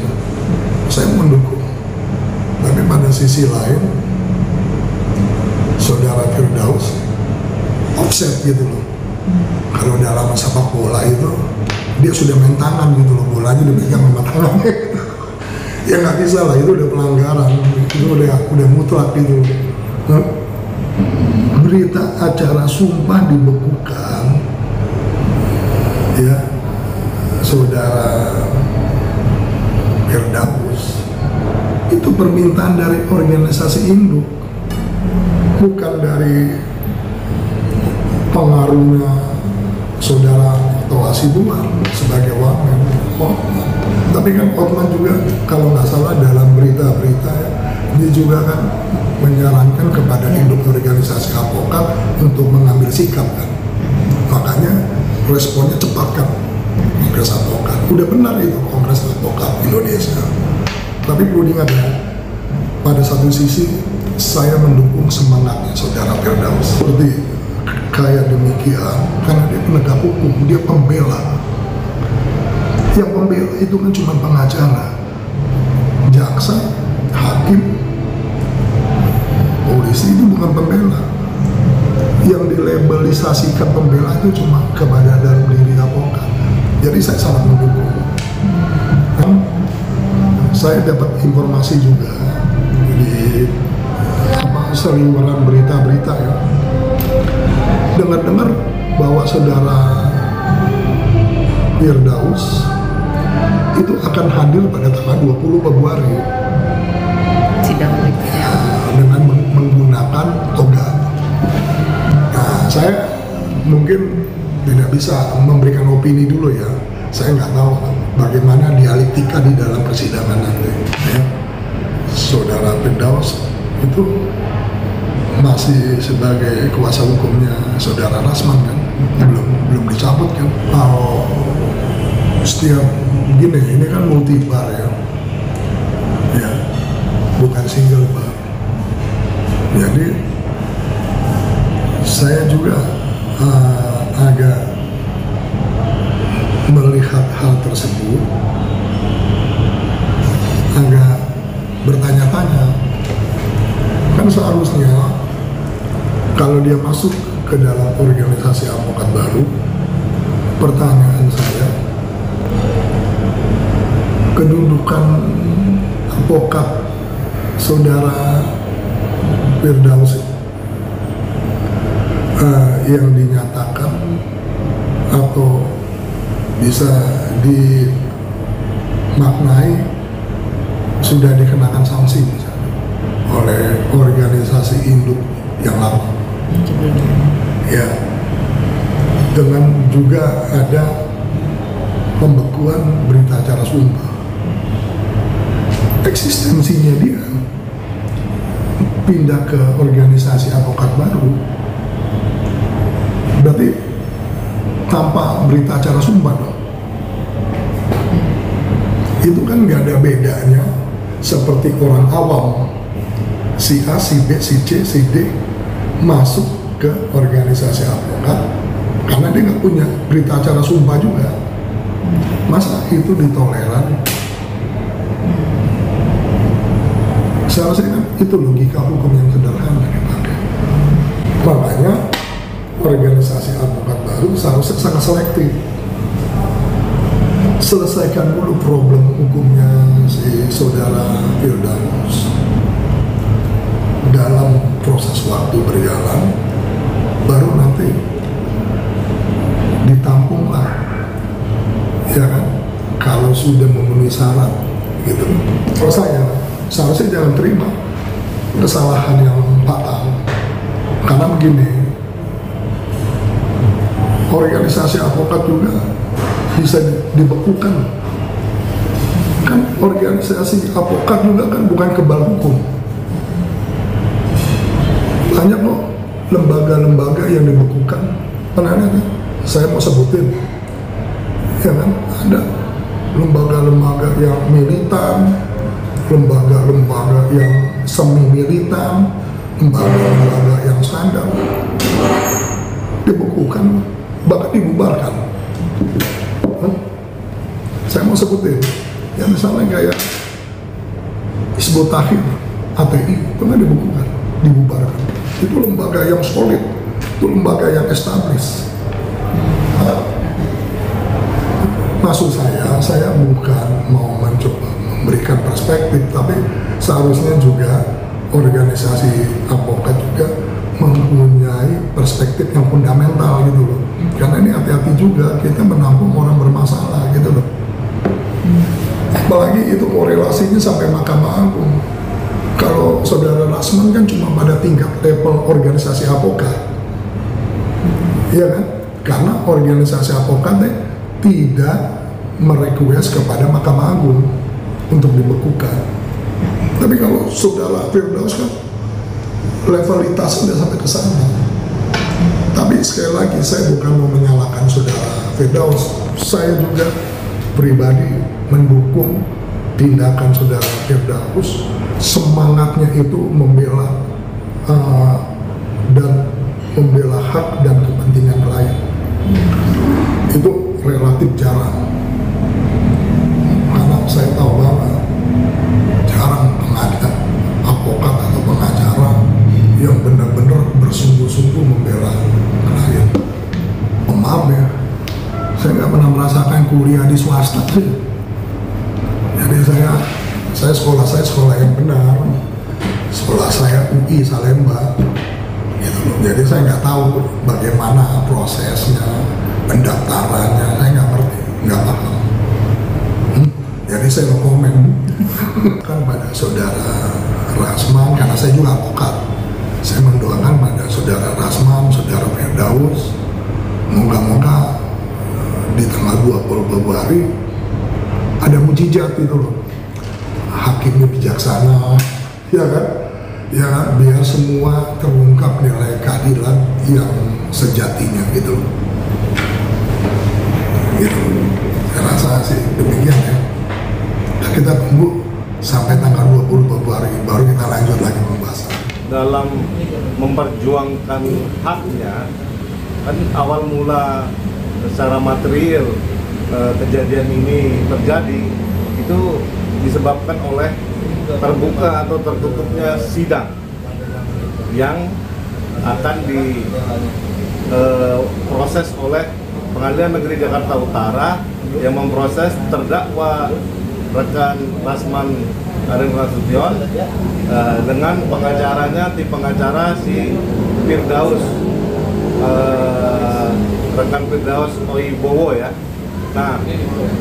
Saya mendukung. Tapi pada sisi lain, Saudara Firdaus offset gitu loh. Kalau dalam sepak bola itu dia sudah main tangan gitu loh, bolanya dipegang sama tangannya. Ya nggak bisa lah, itu udah pelanggaran, itu udah mutlak gitu. Berita acara sumpah dibekukan, ya Saudara Firdaus itu permintaan dari organisasi induk, bukan dari pengaruhnya Saudara Toha Sibuan sebagai wamen Hotman. Tapi kan Hotman juga kalau nggak salah dalam berita-berita ya, dia juga kan menyarankan kepada induk organisasi advokat untuk mengambil sikap kan. Makanya responnya cepat kan Kongres Advokat. Udah benar itu Kongres Advokat Indonesia. Tapi perlu diingat ya, pada satu sisi saya mendukung semangatnya Saudara Firdaus. Seperti kayak demikian, karena dia penegak hukum, dia pembela. Yang pembela itu kan cuma pengacara, jaksa, hakim, polisi itu bukan pembela. Yang dilabelisasikan pembela itu cuma kepada dalam diri advokat. Jadi saya sangat mendukung. Dan saya dapat informasi juga di seliweran berita-berita ya. Dengar-dengar bahwa Saudara Firdaus itu akan hadir pada tanggal 20 Februari sidang berikutnya dengan menggunakan toga. Nah, saya mungkin tidak bisa memberikan opini dulu ya. Saya nggak tahu bagaimana dialektika di dalam persidangan nanti. Ya. Saudara Firdaus itu masih sebagai kuasa hukumnya Saudara Rasman kan, belum dicabut kan. Kalau setiap gini, ini kan multi bar ya, bukan single bar. Jadi saya juga agak melihat hal tersebut, agak bertanya-tanya. Kan seharusnya kalau dia masuk ke dalam organisasi advokat baru, pertanyaan saya, kedudukan advokat Saudara Firdaus yang dinyatakan atau bisa dimaknai sudah dikenakan sanksi misalnya oleh organisasi induk yang lama. Ya, dengan juga ada pembekuan berita acara sumpah. Eksistensinya dia pindah ke organisasi advokat baru, berarti tanpa berita acara sumpah dong. Itu kan nggak ada bedanya seperti orang awam, si A, si B, si C, si D masuk ke organisasi advokat karena dia nggak punya berita acara sumpah juga. Masa itu ditoleran? Seharusnya kan itu logika hukum yang sederhana dipakai. Makanya organisasi advokat baru seharusnya sangat selektif. Selesaikan dulu problem hukumnya si saudara Firdaus. Dalam proses waktu berjalan, baru nanti ditampunglah, ya kan? Kalau sudah memenuhi syarat, gitu. Kalau saya seharusnya jangan terima kesalahan yang fatal, karena begini, organisasi advokat juga bisa dibekukan. Kan organisasi advokat juga kan bukan kebal hukum. Banyak kok lembaga-lembaga yang dibekukan. Pernah kan? Saya mau sebutin, ya kan? Ada lembaga-lembaga yang militan, lembaga-lembaga yang semi militan, lembaga-lembaga yang standar, dibekukan, bahkan dibubarkan. Saya mau sebutin, ya misalnya kayak Hizbut Tahrir, HTI, pernah dibekukan, dibubarkan. Itu lembaga yang solid, itu lembaga yang established. Maksud saya bukan mau mencoba memberikan perspektif, tapi seharusnya juga organisasi advokat juga mempunyai perspektif yang fundamental gitu loh. Karena ini hati-hati juga kita menampung orang bermasalah gitu loh. Apalagi itu korelasinya sampai Mahkamah Agung. Kalau saudara Rasman kan cuma pada tingkat level organisasi advokat, iya kan? Karena organisasi advokatnya tidak merequest kepada Mahkamah Agung untuk dibekukan. Tapi kalau saudara Firdaus kan levelitas sudah sampai ke sana. Tapi sekali lagi saya bukan mau menyalahkan saudara Firdaus. Saya juga pribadi mendukung tindakan saudara Firdaus. Semangatnya itu membela dan membela hak dan kepentingan klien. Itu relatif jarang. Karena saya tahu banget jarang pengacara, advokat atau pengacara yang benar-benar bersungguh-sungguh membela klien. Maaf ya, saya nggak pernah merasakan kuliah di swasta sih. Jadi saya sekolah yang benar, sekolah saya UI Salemba, gitu loh. Jadi saya nggak tahu bagaimana prosesnya, pendaftarannya, saya nggak ngerti, nggak paham. Jadi saya no komen kan pada saudara Rasman, karena saya juga advokat. Saya mendoakan pada saudara Rasman, saudara Firdaus, moga-moga di tanggal 20 Februari ada mujizat itu loh. Hakimnya bijaksana, ya kan? Ya kan? Biar semua terungkap nilai keadilan yang sejatinya gitu loh. Gitu. Saya rasa sih demikian ya. Nah, kita tunggu sampai tanggal 20 Februari baru kita lanjut lagi pembahasan. Dalam memperjuangkan haknya, kan awal mula secara material kejadian ini terjadi itu disebabkan oleh terbuka atau tertutupnya sidang yang akan diproses oleh Pengadilan Negeri Jakarta Utara yang memproses terdakwa rekan Rasman Karim Nasution dengan pengacaranya, tim pengacara si Firdaus rekan Firdaus Oibowo ya. Nah,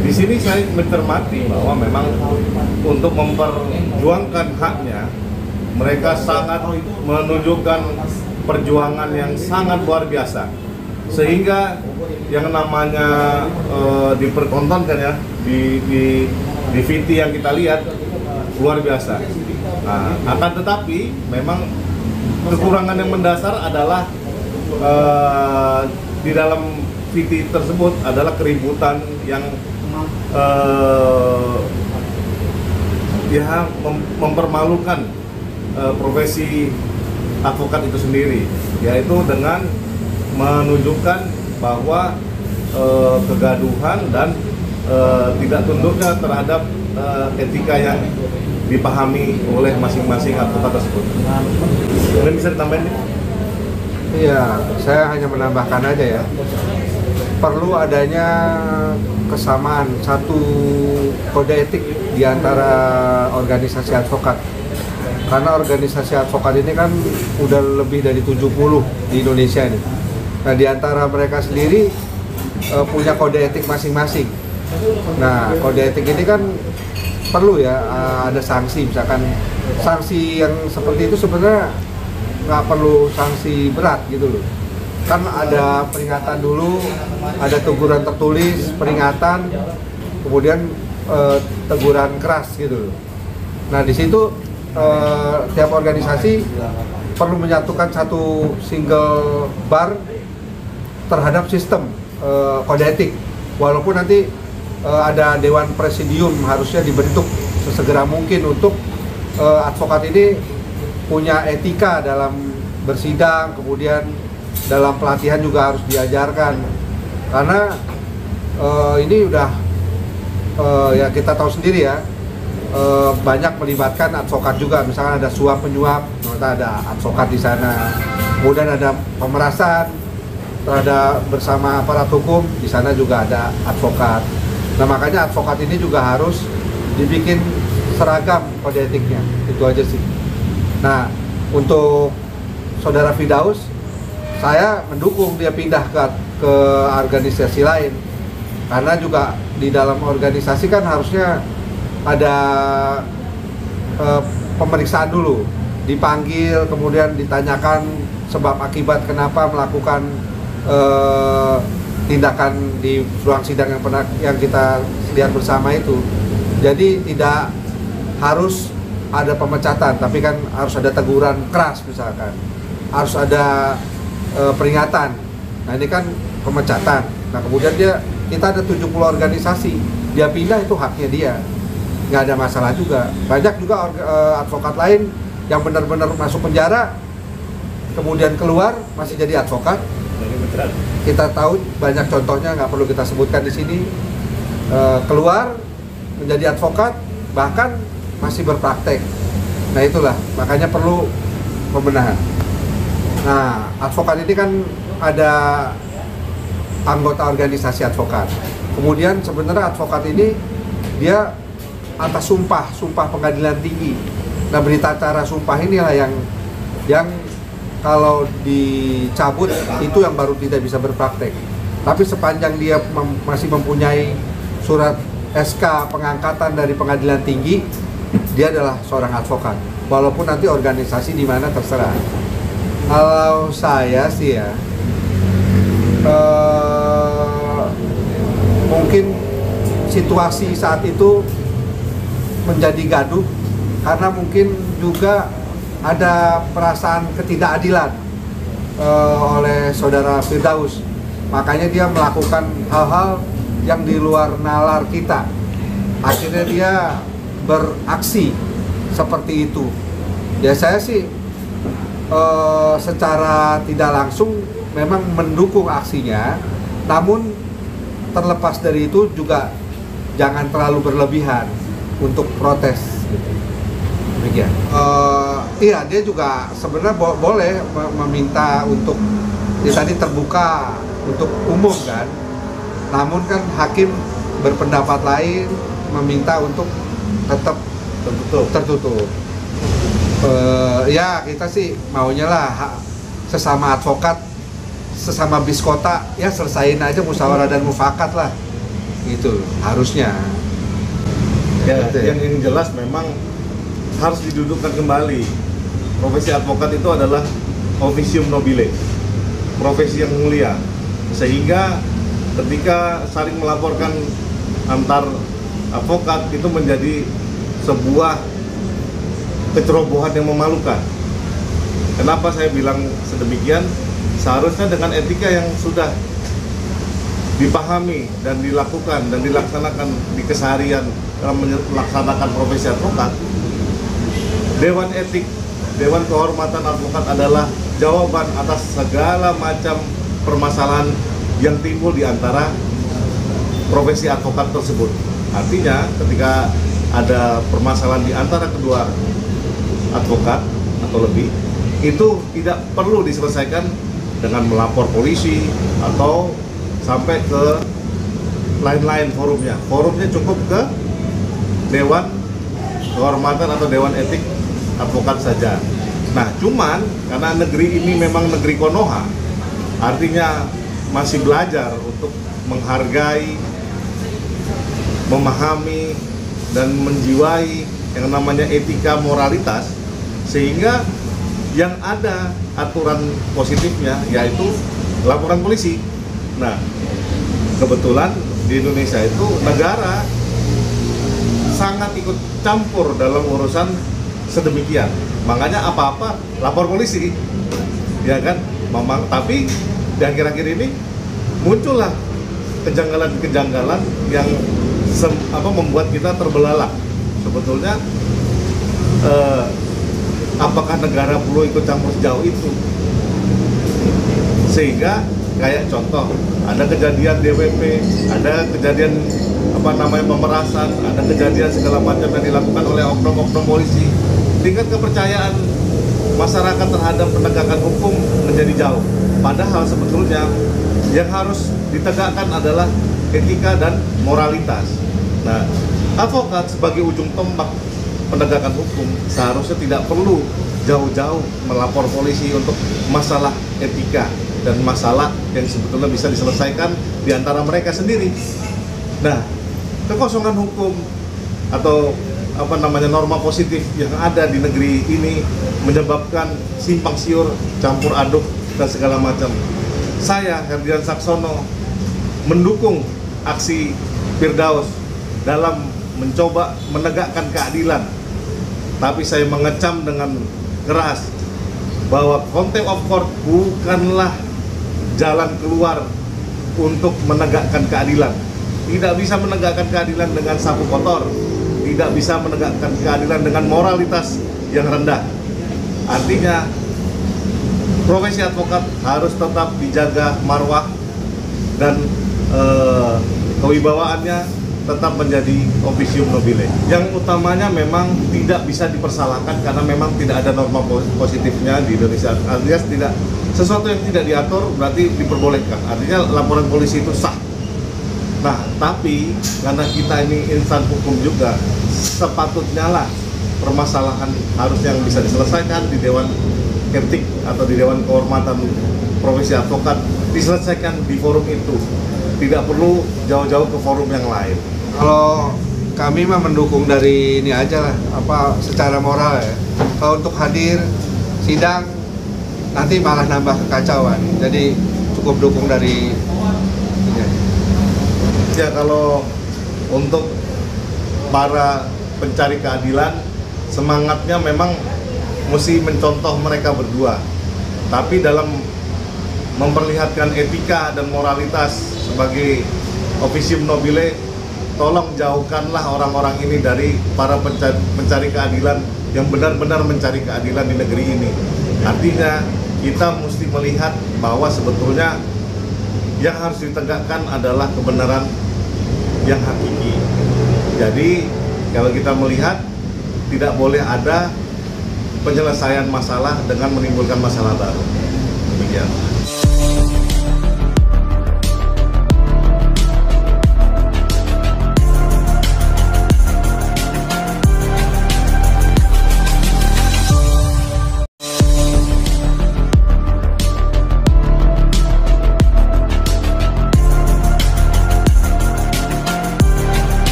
di sini saya mencermati bahwa memang untuk memperjuangkan haknya, mereka sangat menunjukkan perjuangan yang sangat luar biasa. Sehingga yang namanya dipertontonkan ya di VT yang kita lihat luar biasa. Nah, akan tetapi memang kekurangan yang mendasar adalah di dalam VT tersebut adalah keributan yang ya mempermalukan profesi advokat itu sendiri, yaitu dengan menunjukkan bahwa kegaduhan dan tidak tunduknya terhadap etika yang dipahami oleh masing-masing advokat tersebut. Mungkin bisa ditambahin? Iya, saya hanya menambahkan aja ya. Perlu adanya kesamaan satu kode etik di antara organisasi advokat. Karena organisasi advokat ini kan udah lebih dari 70 di Indonesia ini. Nah, di antara mereka sendiri punya kode etik masing-masing. Nah, kode etik ini kan perlu ya ada sanksi, misalkan sanksi yang seperti itu sebenarnya nggak perlu sanksi berat gitu loh. Kan ada peringatan dulu, ada teguran tertulis, peringatan, kemudian teguran keras gitu loh. Nah, di situ tiap organisasi perlu menyatukan satu single bar terhadap sistem kode etik. Walaupun nanti ada Dewan Presidium harusnya dibentuk sesegera mungkin untuk advokat ini punya etika dalam bersidang, kemudian dalam pelatihan juga harus diajarkan. Karena ini udah ya kita tahu sendiri ya, banyak melibatkan advokat juga. Misalkan ada suap penyuap, ada advokat di sana. Kemudian ada pemerasan terhadap bersama aparat hukum, di sana juga ada advokat. Nah, makanya advokat ini juga harus dibikin seragam kode etiknya. Itu aja sih. Nah, untuk saudara Firdaus, saya mendukung dia pindah ke organisasi lain, karena juga di dalam organisasi kan harusnya ada pemeriksaan dulu, dipanggil, kemudian ditanyakan sebab akibat kenapa melakukan tindakan di ruang sidang yang kita lihat bersama itu. Jadi tidak harus ada pemecatan, tapi kan harus ada teguran keras misalkan, harus ada peringatan. Nah, ini kan pemecatan. Nah, kemudian kita ada 70 organisasi, dia pindah itu haknya dia, nggak ada masalah juga. Banyak juga advokat lain yang benar-benar masuk penjara, kemudian keluar masih jadi advokat. Kita tahu banyak contohnya, nggak perlu kita sebutkan di sini. Keluar menjadi advokat, bahkan masih berpraktek. Nah, itulah makanya perlu pembenahan. Nah, advokat ini kan ada anggota organisasi advokat. Kemudian sebenarnya advokat ini dia atas sumpah pengadilan tinggi. Nah, berita acara sumpah inilah yang kalau dicabut itu yang baru tidak bisa berpraktek. Tapi sepanjang dia masih mempunyai surat SK pengangkatan dari pengadilan tinggi, dia adalah seorang advokat. Walaupun nanti organisasi di mana terserah. Kalau saya sih ya, mungkin situasi saat itu menjadi gaduh karena mungkin juga ada perasaan ketidakadilan oleh saudara Firdaus. Makanya dia melakukan hal-hal yang di luar nalar kita. Akhirnya dia beraksi seperti itu. Ya, saya sih secara tidak langsung memang mendukung aksinya, namun terlepas dari itu juga jangan terlalu berlebihan untuk protes. Demikian. Iya, dia juga sebenarnya boleh meminta untuk tadi terbuka untuk umum kan, namun kan hakim berpendapat lain, meminta untuk tetap tertutup. Ya, kita sih maunya lah sesama advokat sesama bis kota ya selesain aja musyawarah dan mufakat lah, gitu harusnya. Ya, yang jelas memang harus didudukkan kembali. Profesi advokat itu adalah officium nobile, profesi yang mulia, sehingga ketika saling melaporkan antar advokat itu menjadi sebuah kecerobohan yang memalukan. Kenapa saya bilang sedemikian? Seharusnya dengan etika yang sudah dipahami dan dilakukan dan dilaksanakan di keseharian dalam melaksanakan profesi advokat, Dewan Etik, Dewan Kehormatan Advokat adalah jawaban atas segala macam permasalahan yang timbul di antara profesi advokat tersebut. Artinya ketika ada permasalahan di antara kedua advokat atau lebih, itu tidak perlu diselesaikan dengan melapor polisi atau sampai ke lain-lain forumnya. Forumnya cukup ke Dewan Kehormatan atau Dewan Etik Advokat saja. Nah, cuman karena negeri ini memang negeri Konoha, artinya masih belajar untuk menghargai, memahami, dan menjiwai yang namanya etika moralitas, sehingga yang ada aturan positifnya yaitu laporan polisi. Nah, kebetulan di Indonesia itu negara sangat ikut campur dalam urusan sedemikian. Makanya apa-apa lapor polisi, ya kan? Memang, tapi di akhir-akhir ini muncullah kejanggalan-kejanggalan yang membuat kita terbelalak. Sebetulnya apakah negara perlu ikut campur sejauh itu? Sehingga kayak contoh, ada kejadian DWP, ada kejadian pemerasan, ada kejadian segala macam yang dilakukan oleh oknum-oknum polisi. Tingkat kepercayaan masyarakat terhadap penegakan hukum menjadi jauh. Padahal sebetulnya yang harus ditegakkan adalah etika dan moralitas. Nah, advokat sebagai ujung tombak penegakan hukum seharusnya tidak perlu jauh-jauh melapor polisi untuk masalah etika dan masalah yang sebetulnya bisa diselesaikan di antara mereka sendiri. Nah, kekosongan hukum atau norma positif yang ada di negeri ini menyebabkan simpang siur, campur aduk dan segala macam. Saya, Herdian Saksono, mendukung aksi Firdaus dalam mencoba menegakkan keadilan, tapi saya mengecam dengan keras bahwa contempt of court bukanlah jalan keluar untuk menegakkan keadilan. Tidak bisa menegakkan keadilan dengan sapu kotor, tidak bisa menegakkan keadilan dengan moralitas yang rendah. Artinya profesi advokat harus tetap dijaga marwah dan kewibawaannya tetap menjadi officium nobile. Yang utamanya memang tidak bisa dipersalahkan karena memang tidak ada norma positifnya di Indonesia. Alias tidak, sesuatu yang tidak diatur berarti diperbolehkan. Artinya laporan polisi itu sah. Nah, tapi karena kita ini insan hukum juga, sepatutnya lah permasalahan harusnya yang bisa diselesaikan di Dewan Etik atau di Dewan Kehormatan Profesi Advokat diselesaikan di forum itu. Tidak perlu jauh-jauh ke forum yang lain. Kalau kami mah mendukung dari ini aja lah, secara moral ya. Kalau untuk hadir sidang nanti malah nambah kekacauan. Jadi cukup dukung dari ini aja. Ya, kalau untuk para pencari keadilan, semangatnya memang mesti mencontoh mereka berdua. Tapi dalam memperlihatkan etika dan moralitas sebagai officium nobile, tolong jauhkanlah orang-orang ini dari para pencari keadilan yang benar-benar mencari keadilan di negeri ini. Artinya kita mesti melihat bahwa sebetulnya yang harus ditegakkan adalah kebenaran yang hakiki. Jadi kalau kita melihat tidak boleh ada penyelesaian masalah dengan menimbulkan masalah baru. Demikian.